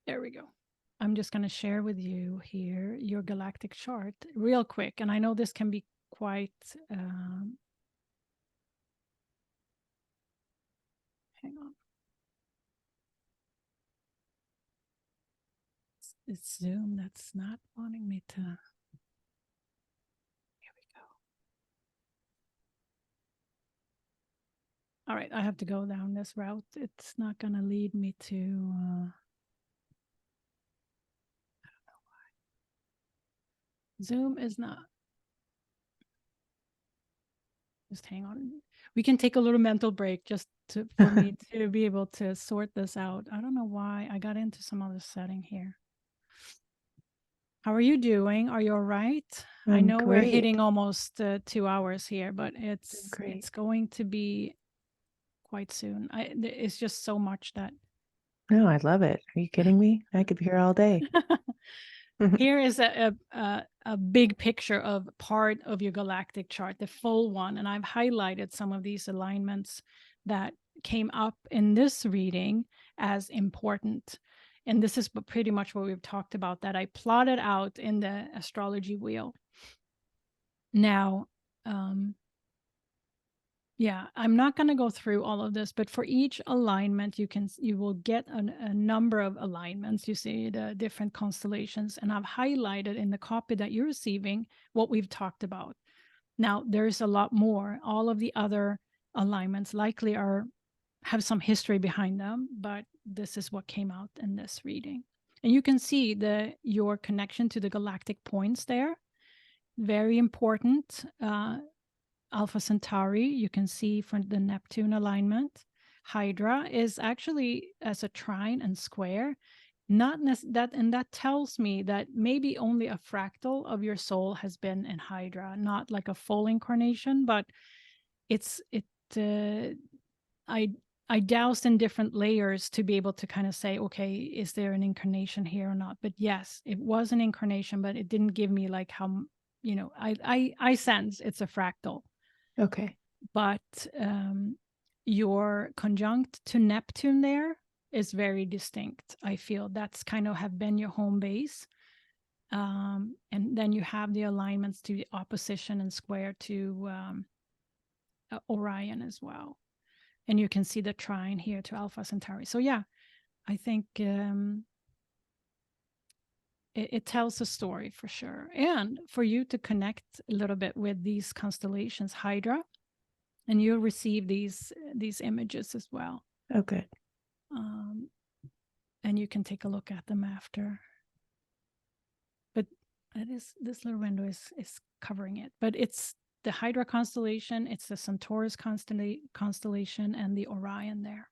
There we go. I'm just going to share with you here your galactic chart real quick. And I know this can be quite, hang on. It's Zoom that's not wanting me to. Here we go. All right, I have to go down this route. It's not going to lead me to. I don't know why. Zoom is not. Just hang on. We can take a little mental break just for me to be able to sort this out. I don't know why I got into some other setting here. How are you doing? Are you all right? I know great. we're hitting almost 2 hours here, but it's going to be quite soon. It's just so much that. No, I love it. Are you kidding me? I could be here all day. Here is a big picture of part of your galactic chart, the full one. And I've highlighted some of these alignments that came up in this reading as important. And this is pretty much what we've talked about, that I plotted out in the astrology wheel. Now, Yeah, I'm not going to go through all of this, but for each alignment, you will get a number of alignments. You see the different constellations, and I've highlighted in the copy that you're receiving what we've talked about. Now, there's a lot more. All of the other alignments likely have some history behind them, but this is what came out in this reading. And you can see your connection to the galactic points there. Very important. Alpha Centauri, you can see from the Neptune alignment. Hydra is actually as a trine and square. Not that, and that tells me that maybe only a fractal of your soul has been in Hydra, not like a full incarnation, but I doused in different layers to be able to kind of say, okay, is there an incarnation here or not? But yes, it was an incarnation, but it didn't give me like how, I sense it's a fractal. Okay. But your conjunct to Neptune there is very distinct. I feel that's kind of have been your home base. And then you have the alignments to the opposition and square to Orion as well. And you can see the trine here to Alpha Centauri. So yeah, I think it tells a story for sure. And for you to connect a little bit with these constellations, Hydra, and you'll receive these images as well. Oh, good. And you can take a look at them after. But this little window is covering it. But it's the Hydra constellation, it's the Centaurus constellation, and the Orion there.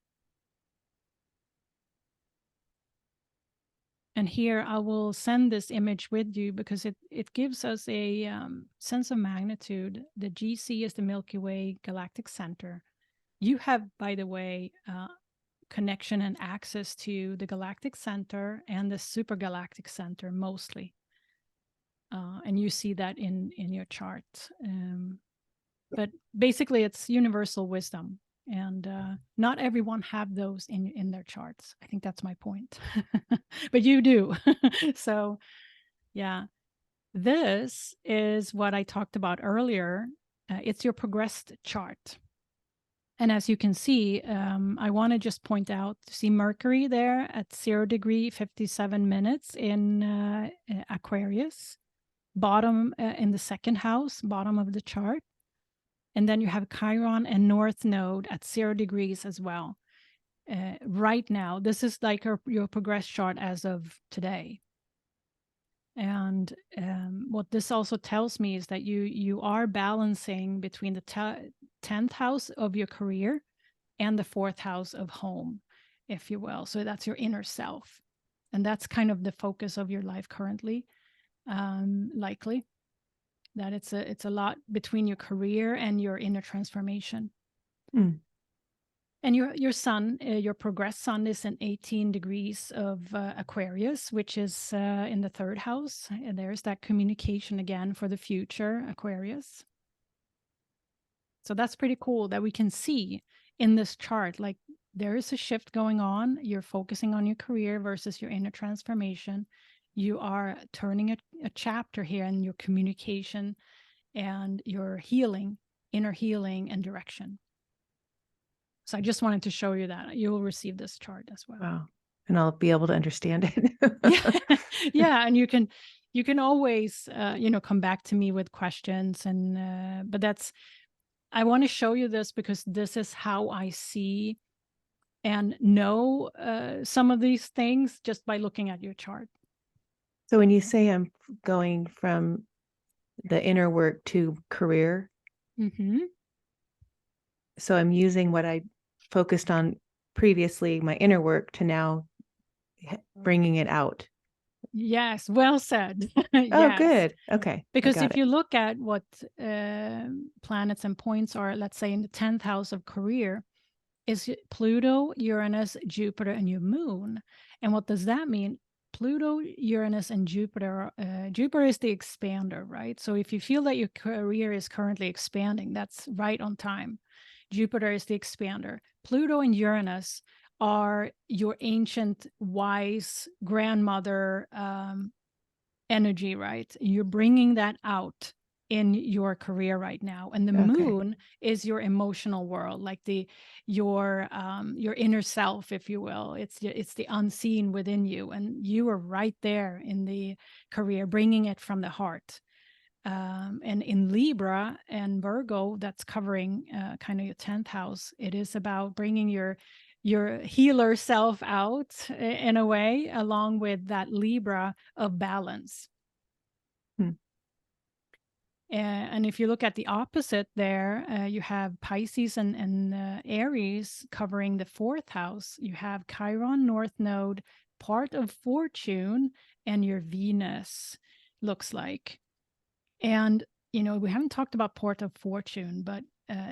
And here I will send this image with you because it gives us a sense of magnitude. The GC is the Milky Way galactic center. You have, by the way, connection and access to the galactic center and the supergalactic center mostly. And you see that in your chart. But basically, it's universal wisdom. And not everyone have those in their charts. I think that's my point. But you do. So, yeah. This is what I talked about earlier. It's your progressed chart. And as you can see, I want to just point out, see Mercury there at 0 degree 57 minutes in Aquarius, bottom in the second house, bottom of the chart. And then you have Chiron and North Node at 0 degrees as well. Right now, this is like your progress chart as of today. And what this also tells me is that you are balancing between the 10th house of your career and the 4th house of home, if you will. So that's your inner self. And that's kind of the focus of your life currently, likely. That it's a lot between your career and your inner transformation. And your sun, your progressed sun is in 18 degrees of Aquarius, which is in the 3rd house. And there's that communication again for the future, Aquarius. So that's pretty cool that we can see in this chart, like there is a shift going on. You're focusing on your career versus your inner transformation. You are turning a chapter here in your communication and your healing, inner healing and direction. So I just wanted to show you that. You will receive this chart as well. Wow. And I'll be able to understand it. Yeah. And you can always, come back to me with questions. And, but I want to show you this because this is how I see and know some of these things just by looking at your chart. So when you say I'm going from the inner work to career, so I'm using what I focused on previously, my inner work, to now bringing it out. Yes, well said. Oh, yes. good. Okay. Because if you look at what planets and points are, let's say in the 10th house of career, is Pluto, Uranus, Jupiter, and your moon. And what does that mean? Pluto, Uranus, and Jupiter. Jupiter is the expander, right? So if you feel that your career is currently expanding, that's right on time. Jupiter is the expander. Pluto and Uranus are your ancient, wise grandmother energy, right? You're bringing that out in your career right now. And the Okay. moon is your emotional world, like your inner self, if you will. It's the unseen within you, and you are right there in the career, bringing it from the heart. And in Libra and Virgo, that's covering kind of your 10th house. It is about bringing your healer self out in a way, along with that Libra of balance. Hmm. And if you look at the opposite there, you have Pisces and Aries covering the 4th house. You have Chiron, North Node, part of Fortune, and your Venus looks like. And, we haven't talked about part of Fortune, but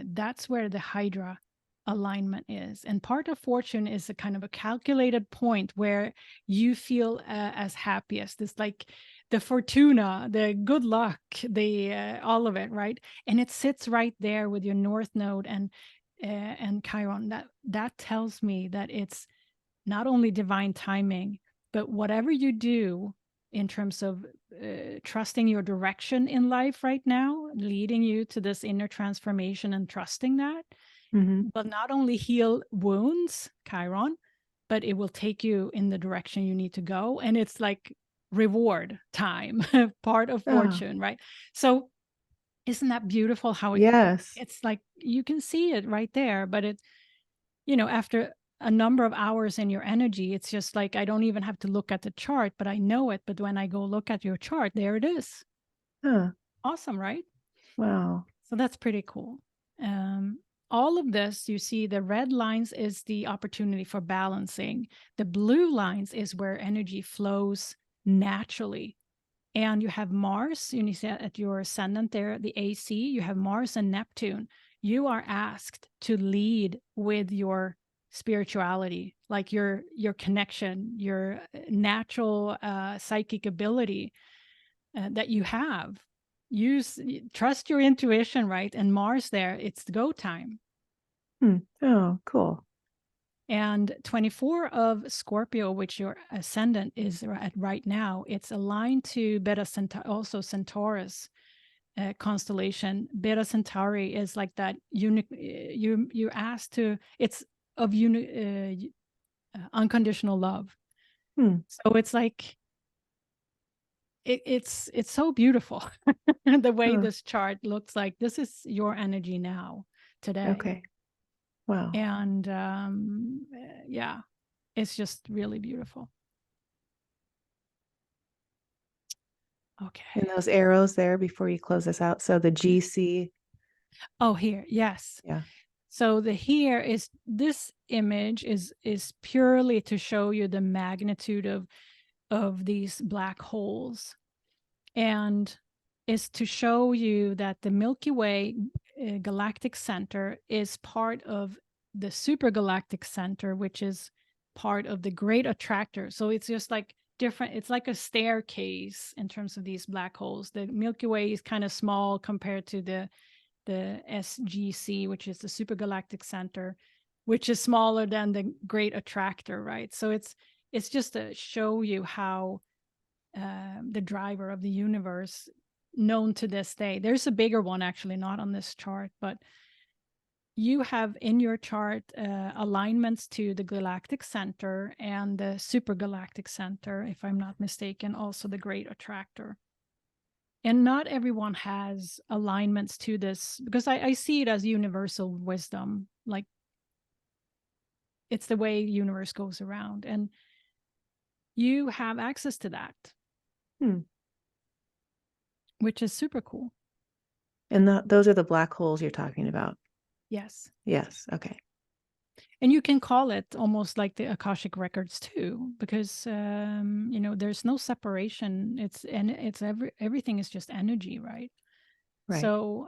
that's where the Hydra alignment is. And part of Fortune is a kind of a calculated point where you feel as happiest. It's like the fortuna, the good luck, the all of it, right? And it sits right there with your North Node and Chiron. That tells me that it's not only divine timing, but whatever you do in terms of trusting your direction in life right now, leading you to this inner transformation and trusting that, but not only heal wounds, Chiron, but it will take you in the direction you need to go. And it's like reward time, part of Fortune, right? So isn't that beautiful how Yes. it's like you can see it right there, but it, after a number of hours in your energy, it's just like I don't even have to look at the chart, but I know it. But when I go look at your chart, there it is. Huh. Awesome, right? Wow. So that's pretty cool. All of this, you see, the red lines is the opportunity for balancing. The blue lines is where energy flows naturally. And you have Mars, you see at your ascendant there, the AC, you have Mars and Neptune. You are asked to lead with your spirituality, like your connection, your natural psychic ability that you have. Trust your intuition, right? And Mars there, it's the go time. Oh, cool. And 24 of Scorpio, which your ascendant is at right now, it's aligned to Beta Centauri, also Centaurus constellation. Beta Centauri is like that you're asked to, it's of unconditional love. So it's like it's so beautiful the way this chart looks like. This is your energy now today. Okay. Wow. And yeah, it's just really beautiful. Okay. And those arrows there before you close this out. So the GC. Oh, here. Yes. Yeah. So the here is, this image is purely to show you the magnitude of these black holes, and is to show you that the Milky Way galactic center is part of the supergalactic center, which is part of the great attractor. So it's just like different, it's like a staircase in terms of these black holes. The Milky Way is kind of small compared to the SGC, which is the supergalactic center, which is smaller than the great attractor, right? So it's just to show you how the driver of the universe, known to this day. There's a bigger one actually, not on this chart, but you have in your chart alignments to the galactic center and the supergalactic center, if I'm not mistaken, also the great attractor. And not everyone has alignments to this, because I see it as universal wisdom, like it's the way the universe goes around, and you have access to that, which is super cool. And those are the black holes you're talking about. Yes. Yes. Okay. And you can call it almost like the Akashic records too, because there's no separation. Everything is just energy, right? Right. So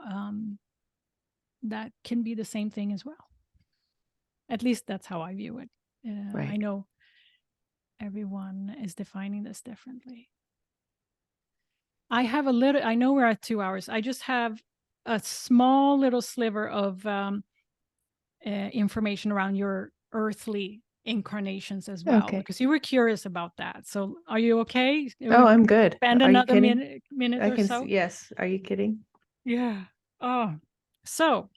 that can be the same thing as well. At least that's how I view it. Right. I know everyone is defining this differently. I know we're at 2 hours. I just have a small little sliver of information around your earthly incarnations as well, because you were curious about that. So are you okay? Oh, I'm good. Spend another minute or so. Yes. Are you kidding? Yeah. Oh, so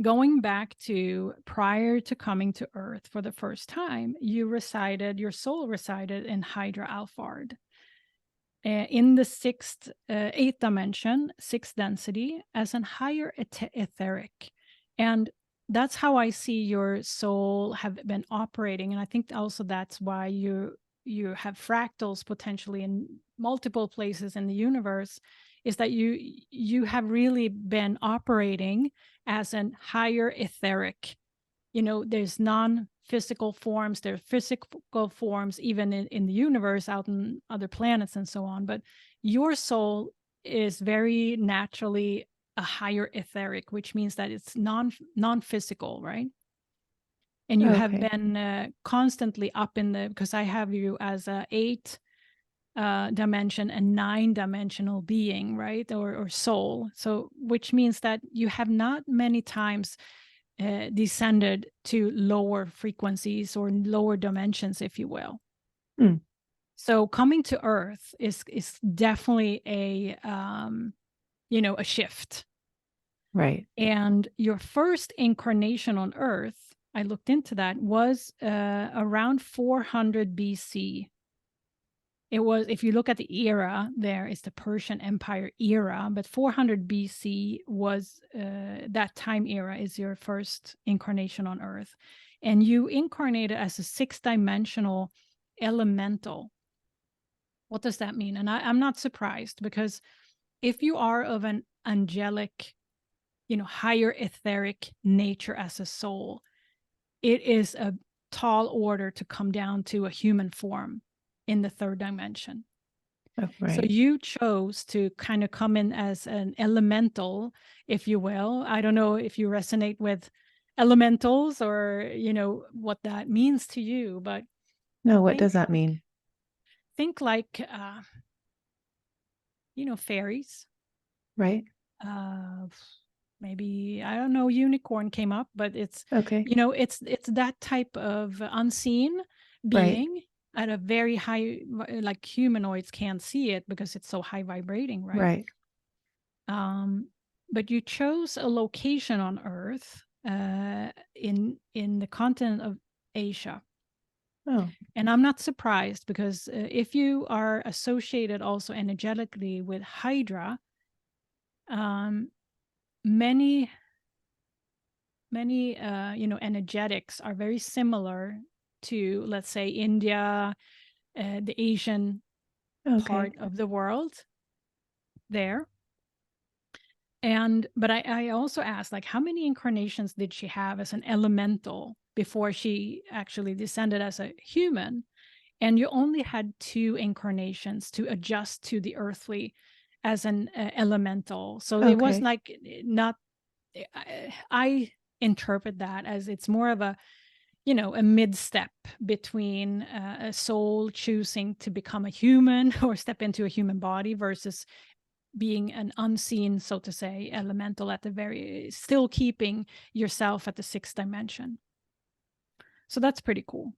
going back to prior to coming to Earth for the first time, your soul resided in Hydra Alphard, in the eighth dimension, sixth density, as an higher etheric. And that's how I see your soul have been operating. And I think also that's why you have fractals potentially in multiple places in the universe, is that you have really been operating as an higher etheric. There's non-physical forms, there are physical forms even in the universe, out in other planets and so on, but your soul is very naturally a higher etheric, which means that it's non-physical, right? And you have Okay. been constantly up in the, because I have you as a 8 dimension and 9-dimensional being, right? Or soul. So which means that you have not many times descended to lower frequencies or lower dimensions, if you will. Hmm. So coming to Earth is definitely a shift. Right. And your first incarnation on Earth, I looked into that, was around 400 BC. It was, if you look at the era, there is the Persian Empire era, but 400 BC was that time era is your first incarnation on Earth. And you incarnated as a 6-dimensional elemental. What does that mean? And I'm not surprised, because if you are of an angelic, higher etheric nature as a soul, it is a tall order to come down to a human form in the 3rd dimension. Oh, So right. you chose to kind of come in as an elemental, if you will. I don't know if you resonate with elementals or, what that means to you, but No, what think does that mean? think like, fairies. Right. Uh, Maybe, I don't know, unicorn came up, but Okay. it's that type of unseen Right. being at a very high, like humanoids can't see it because it's so high vibrating, right? Right. But you chose a location on Earth, in the continent of Asia. Oh, And I'm not surprised, because if you are associated also energetically with Hydra, um, many energetics are very similar to, let's say, India, the Asian okay. part of the world there. But I also asked, like, how many incarnations did she have as an elemental before she actually descended as a human? And you only had 2 incarnations to adjust to the earthly as an elemental. So it was Okay. like, not, I interpret that as it's more of a mid-step between a soul choosing to become a human or step into a human body versus being an unseen, so to say, elemental at the very, still keeping yourself at the 6th dimension. So that's pretty cool.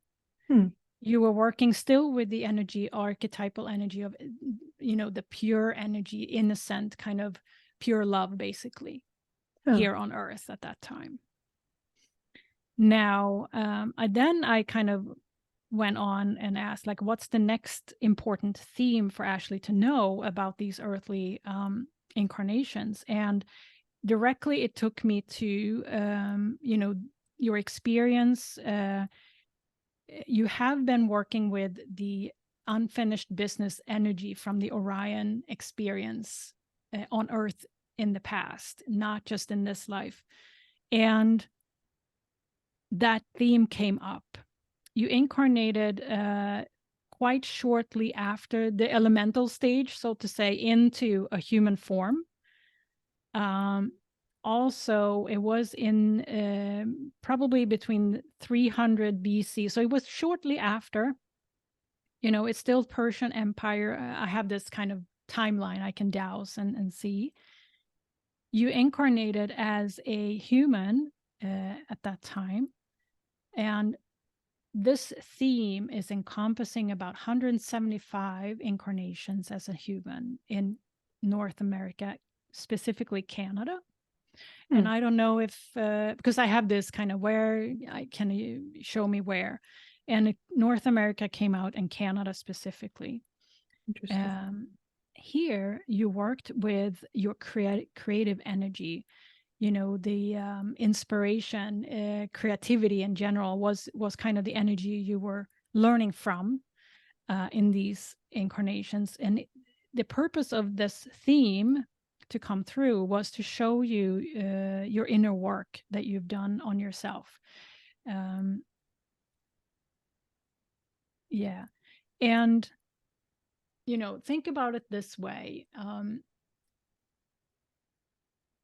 Hmm. You were working still with the energy, archetypal energy of, the pure energy, innocent kind of pure love, basically, Oh, here on Earth at that time. Now, I kind of went on and asked, like, what's the next important theme for Ashley to know about these earthly incarnations? And directly it took me to, your experience. You have been working with the unfinished business energy from the Orion experience on Earth in the past, not just in this life. And that theme came up. You incarnated quite shortly after the elemental stage, so to say, into a human form. Also, it was in probably between 300 BC. So it was shortly after. It's still Persian Empire. I have this kind of timeline I can douse and see. You incarnated as a human at that time. And this theme is encompassing about 175 incarnations as a human in North America, specifically Canada. Hmm. And I don't know if, because I have this kind of can you show me where? And North America came out and Canada specifically. Interesting. Here you worked with your creative energy, the inspiration, creativity in general was kind of the energy you were learning from in these incarnations. And the purpose of this theme to come through was to show you your inner work that you've done on yourself. Yeah. And, think about it this way.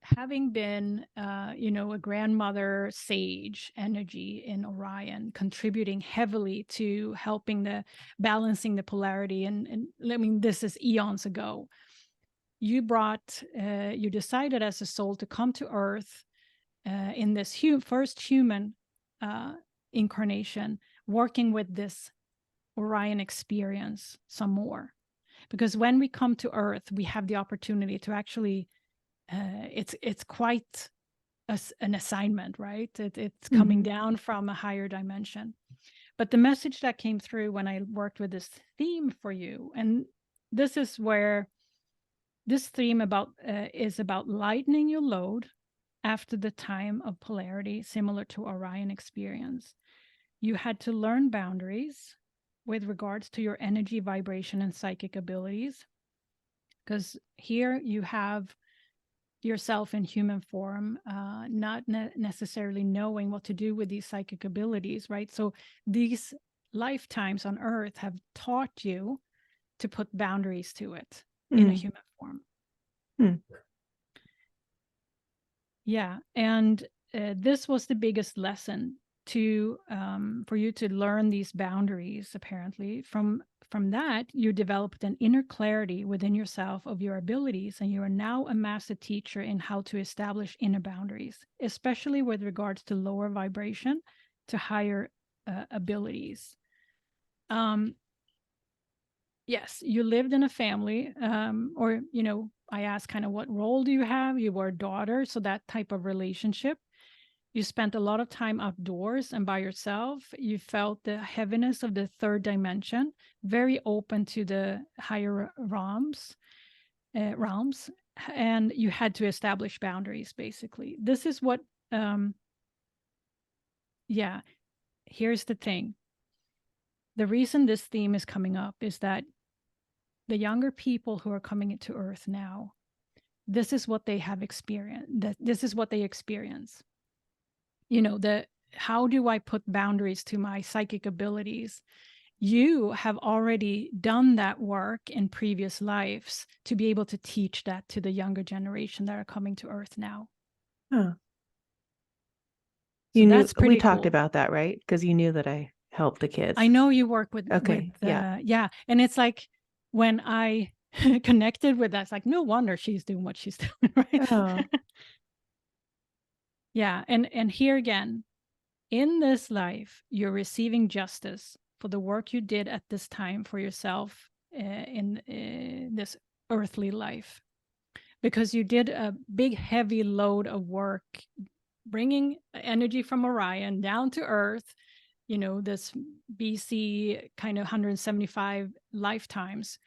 Having been, a grandmother sage energy in Orion, contributing heavily to helping balancing the polarity, and I mean, this is eons ago. You decided as a soul to come to Earth in this first human incarnation, working with this Orion experience some more. Because when we come to Earth, we have the opportunity to actually it's quite an assignment, right? It's coming down from a higher dimension. But the message that came through when I worked with this theme for you, and this is where this theme is about lightening your load after the time of polarity, similar to Orion experience. You had to learn boundaries with regards to your energy, vibration, and psychic abilities, because here you have yourself in human form, not necessarily knowing what to do with these psychic abilities, right? So these lifetimes on Earth have taught you to put boundaries to it in a human form. Yeah, and this was the biggest lesson for you to learn these boundaries. Apparently, from that, you developed an inner clarity within yourself of your abilities, and you are now a master teacher in how to establish inner boundaries, especially with regards to lower vibration to higher abilities. Yes, you lived in a family, or, I asked kind of what role do you have? You were a daughter, so that type of relationship. You spent a lot of time outdoors and by yourself. You felt the heaviness of the third dimension, very open to the higher realms, and you had to establish boundaries, basically. This is what, yeah, here's the thing. The reason this theme is coming up is that the younger people who are coming into Earth now, this is what they have experienced. This is what they experience. How do I put boundaries to my psychic abilities? You have already done that work in previous lives to be able to teach that to the younger generation that are coming to Earth now. Huh. So that's pretty we talked cool. about that, right? Because you knew that I help the kids. I know you work with, yeah. And it's like when I connected with that, it's like, no wonder she's doing what she's doing, right? Oh. Yeah. And here again, in this life, you're receiving justice for the work you did at this time for yourself in this earthly life, because you did a big, heavy load of work, bringing energy from Orion down to Earth, this BC kind of 175 lifetimes.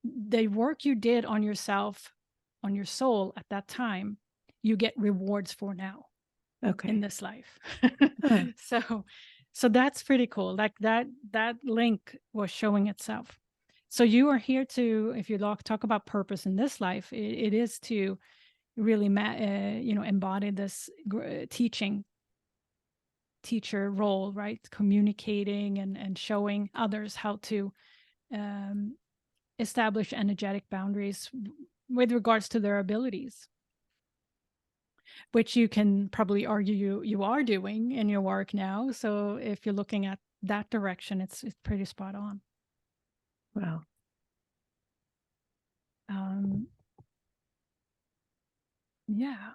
The work you did on yourself, on your soul at that time, you get rewards for now. Okay. In this life. So that's pretty cool. Like that link was showing itself. So you are here to, if you talk about purpose in this life, it is to really embody this teacher role, right? Communicating and showing others how to establish energetic boundaries with regards to their abilities, which you can probably argue you are doing in your work now. So if you're looking at that direction, it's pretty spot on. Wow. Yeah.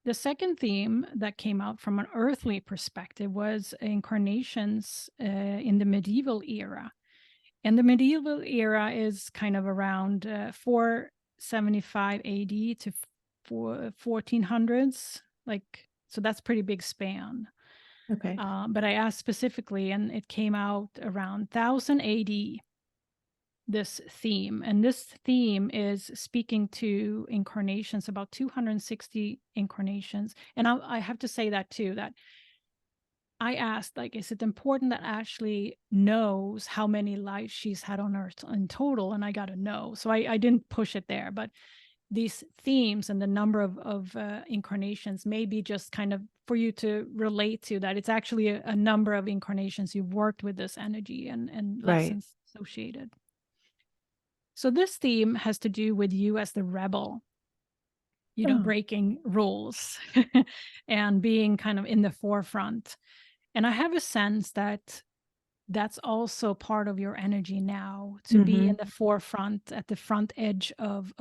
The second theme that came out from an earthly perspective was incarnations in the medieval era. And the medieval era is kind of around 475 AD to 1400s. Like, so that's pretty big span. Okay. But I asked specifically, and it came out around 1000 AD, this theme. And this theme is speaking to incarnations, about 260 incarnations. And I have to say that too, that I asked, like, is it important that Ashley knows how many lives she's had on Earth in total? And I got a no. So I didn't push it there. But these themes and the number of incarnations may be just kind of for you to relate to, that it's actually a number of incarnations you've worked with this energy and Right. lessons associated. So this theme has to do with you as the rebel, Oh. breaking rules and being kind of in the forefront. And I have a sense that that's also part of your energy now, to be in the forefront, at the front edge of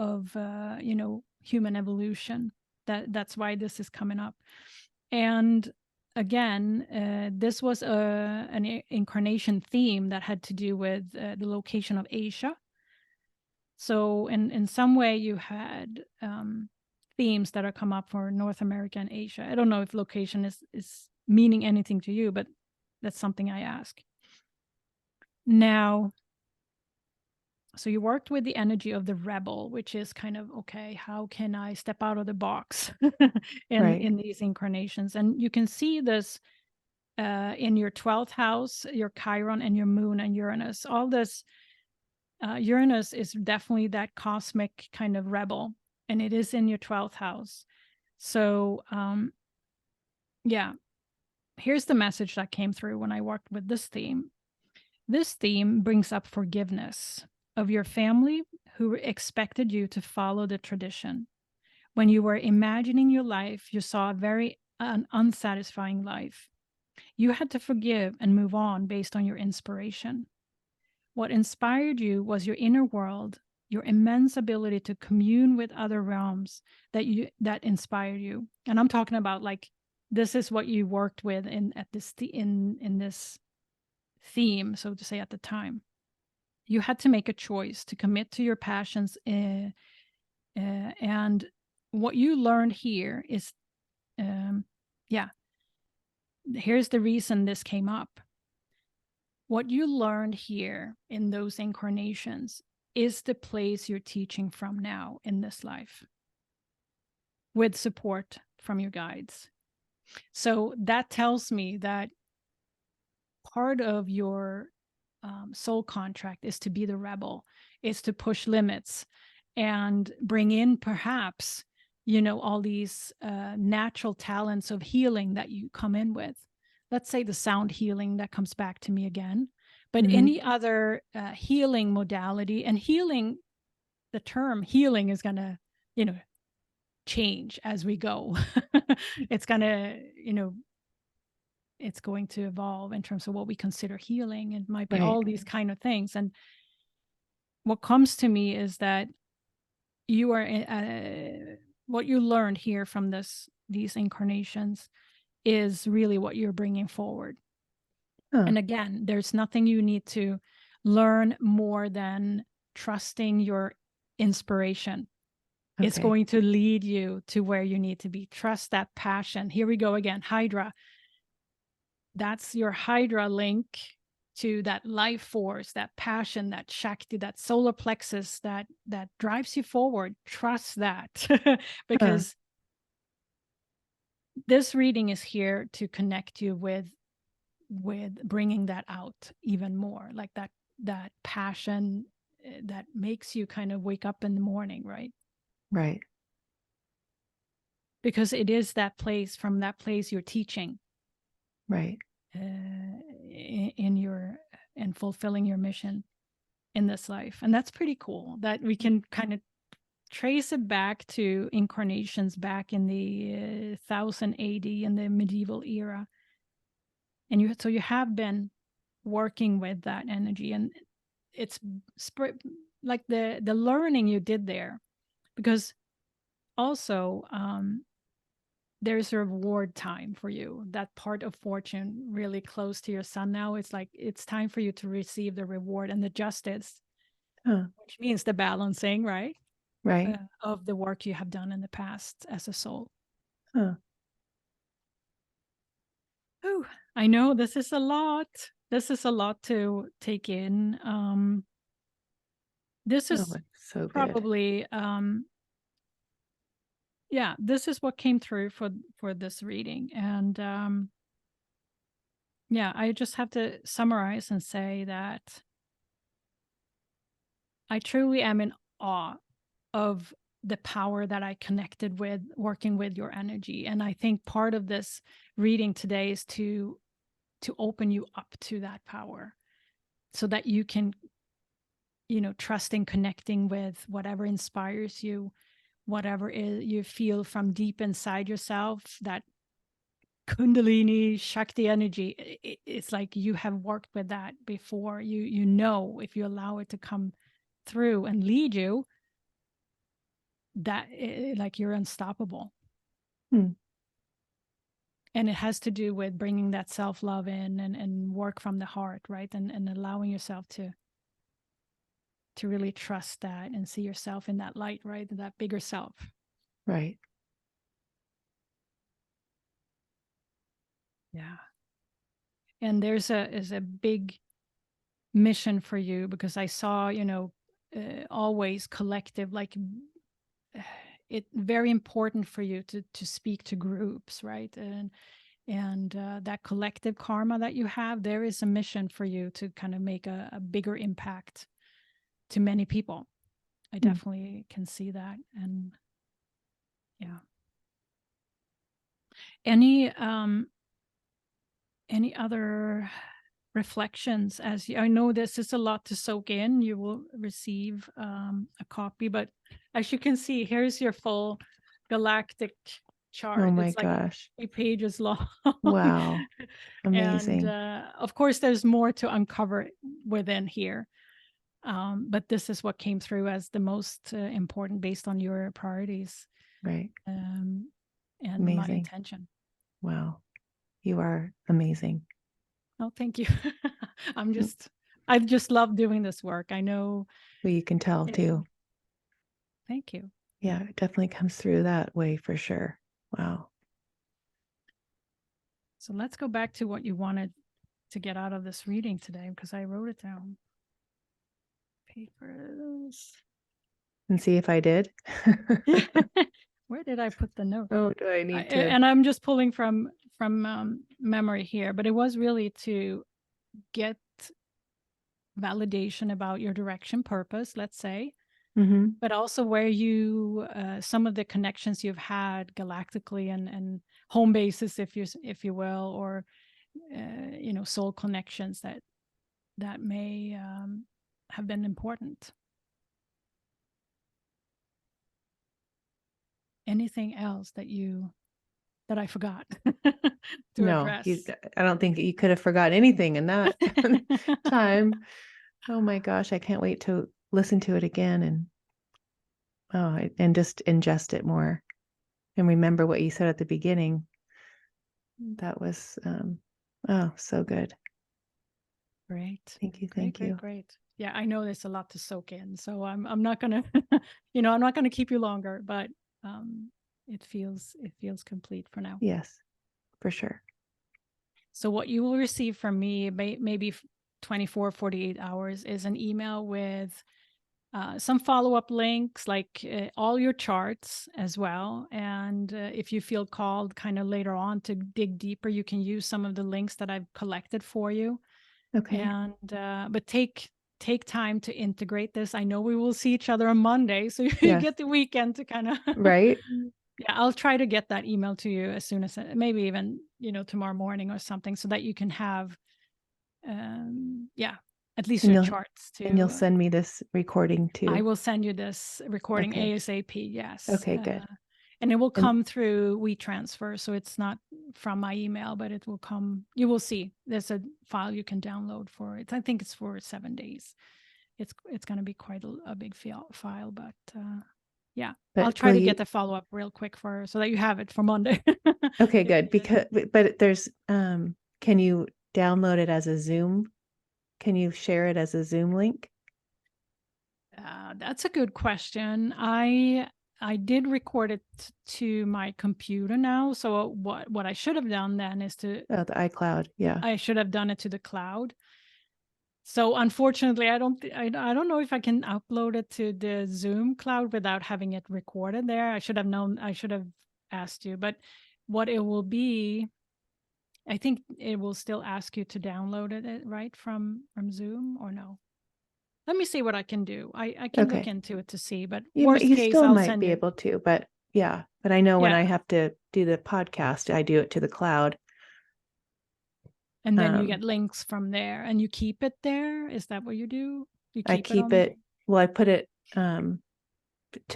human evolution. That's why this is coming up. And again, this was an incarnation theme that had to do with the location of Asia. So in some way you had themes that are come up for North America and Asia. I don't know if location is meaning anything to you, but that's something I ask. Now, so you worked with the energy of the rebel, which is kind of, okay, how can I step out of the box in these incarnations? And you can see this in your 12th house, your Chiron and your moon and Uranus. All this, Uranus is definitely that cosmic kind of rebel, and it is in your 12th house. So yeah, here's the message that came through when I worked with this theme. This theme brings up forgiveness of your family who expected you to follow the tradition. When you were imagining your life, you saw a very unsatisfying life. You had to forgive and move on based on your inspiration. What inspired you was your inner world, your immense ability to commune with other realms that inspired you. And I'm talking about, like, this is what you worked with in this theme, so to say, at the time. You had to make a choice to commit to your passions, and what you learned here is, here's the reason this came up. What you learned here in those incarnations is the place you're teaching from now in this life, with support from your guides. So that tells me that part of your soul contract is to be the rebel, is to push limits and bring in perhaps, all these natural talents of healing that you come in with. Let's say the sound healing that comes back to me again, but any other healing modality. And healing, the term healing is going to, change as we go. It's going to, it's going to evolve in terms of what we consider healing. It might be all these kind of things. And what comes to me is that you are, what you learned here from these incarnations is really what you're bringing forward. And again, there's nothing you need to learn more than trusting your inspiration. It's going to lead you to where you need to be. Trust that passion. Here we go again, Hydra. That's your Hydra link to that life force, that passion, that Shakti, that solar plexus that drives you forward. Trust that. Because this reading is here to connect you with bringing that out even more, like that passion that makes you kind of wake up in the morning, right? Right. Because it is that place, from that place you're teaching. Right. In fulfilling your mission in this life. And that's pretty cool that we can kind of trace it back to incarnations back in the 1000 AD, in the medieval era. And so you have been working with that energy, and it's like the learning you did there. Because also there's a reward time for you. That part of fortune really close to your sun now. It's like it's time for you to receive the reward and the justice, Huh. which means the balancing, right? Right. Of the work you have done in the past as a soul. Huh. Oh, I know this is a lot. This is a lot to take in. This Oh, is it's so good. probably yeah, this is what came through for this reading. And yeah, I just have to summarize and say that I truly am in awe of the power that I connected with working with your energy. And I think part of this reading today is to open you up to that power so that you can, trusting, connecting with whatever inspires you, whatever you feel from deep inside yourself, that Kundalini Shakti energy. It's like you have worked with that before. You know, if you allow it to come through and lead you, that like you're unstoppable. Hmm. And it has to do with bringing that self-love in and work from the heart, right? And allowing yourself to really trust that and see yourself in that light, right? That bigger self. Right. Yeah. And there's a big mission for you, because I saw, always collective, like it very important for you to speak to groups, right? And that collective karma that you have, there is a mission for you to kind of make a bigger impact to many people. I Hmm. definitely can see that. And yeah. Any other reflections? As I know this is a lot to soak in, you will receive a copy, but as you can see, here's your full galactic Oh chart. my It's like gosh. 8 pages long. Wow. And Amazing. of course, there's more to uncover within here. But this is what came through as the most important based on your priorities, Right. and my Amazing. intention. Wow. You are amazing. Oh, thank you. Mm. I just love doing this work. I know. Well, you can tell Yeah, too. thank you. Yeah, it definitely comes through that way for sure. Wow. So let's go back to what you wanted to get out of this reading today, because I wrote it down. Papers. And see if I did. Where did I put the note? Oh, do I need to? And I'm just pulling from memory here, but it was really to get validation about your direction, purpose, let's say, Mm-hmm. but also where you some of the connections you've had galactically, and home bases, if you will, or soul connections that may have been important. Anything else that I forgot to No, address? I don't think you could have forgotten anything in that time. Oh my gosh, I can't wait to listen to it again and just ingest it more and remember what you said at the beginning. That was so good. Great. Thank you, Great, thank great, you. great. Yeah, I know there's a lot to soak in, so I'm not gonna, I'm not gonna keep you longer, but it feels complete for now. Yes, for sure. So what you will receive from me, maybe 24, 48 hours, is an email with some follow-up links, like all your charts as well. And if you feel called kind of later on to dig deeper, you can use some of the links that I've collected for you. Okay. And but take time to integrate this. I know we will see each other on Monday, so you Yes. get the weekend to kind of Right. yeah, I'll try to get that email to you as soon as maybe even tomorrow morning or something, so that you can have yeah, at least And your you'll charts and you'll to send me this recording I too. will send you this recording Okay. ASAP. Yes. Okay, good. And it will And come through WeTransfer, so it's not from my email, but it will come. You will see there's a file you can download for it. I think it's for 7 days. It's going to be quite a big file, but Yeah. I'll But try to get the follow-up real quick so that you have it for Monday. okay, good. Because, but there's, can you download it as a Zoom? Can you share it as a Zoom link? That's a good question. I did record it to my computer now. So what I should have done then is Oh, the iCloud. Yeah. I should have done it to the cloud. So unfortunately, I don't know if I can upload it to the Zoom cloud without having it recorded there. I should have known. I should have asked you. But what it will be, I think it will still ask you to download it right from Zoom, or no? Let me see what I can do. I can look Okay. into it to see, but You, worst you case, still I'll might send be you. able to, but yeah. But I know when I Yeah. have to do the podcast, I do it to the cloud. And then you get links from there and you keep it there. Is that what you do? You I keep it keep on? it, well, I put it to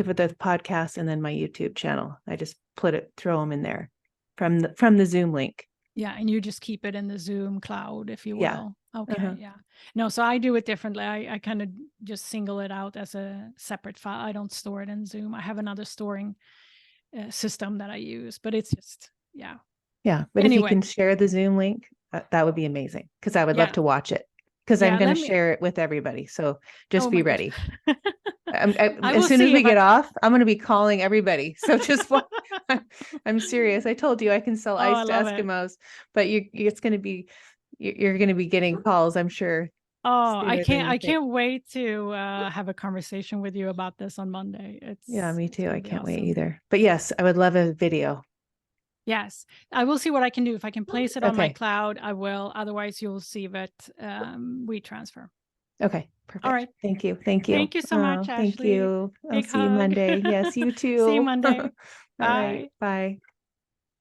the podcast and then my YouTube channel. I just throw them in there from the Zoom link. Yeah, and you just keep it in the Zoom cloud, if you Yeah. will. Okay, yeah. No, so I do it differently. I kind of just single it out as a separate file. I don't store it in Zoom. I have another storing system that I use, but it's just, yeah. Yeah. But if you Anyway, can share the Zoom link, that would be amazing because I would love yeah, to watch it because I'm yeah. going to Let me. share it with everybody. So just Oh be my gosh. ready. I As will soon as see we if I. get off, I'm going to be calling everybody. So just I'm serious. I told you I can sell Oh, I ice to love it. Eskimos, but it's going to be you're going to be getting calls, I'm sure, Oh, sooner than you I think. can't wait to have a conversation with you about this on Monday. Yeah, me It's too. gonna I be can't wait awesome. either. But yes, I would love a video. Yes, I will see what I can do. If I can place it on my Okay. cloud, I will. Otherwise, you'll see it WeTransfer. Okay. All Perfect. right. Thank you. Thank you. Thank you so much, Thank Ashley. you. I'll Big see you hug. Monday. Yes, you See you too. Monday. All right. Bye. Bye.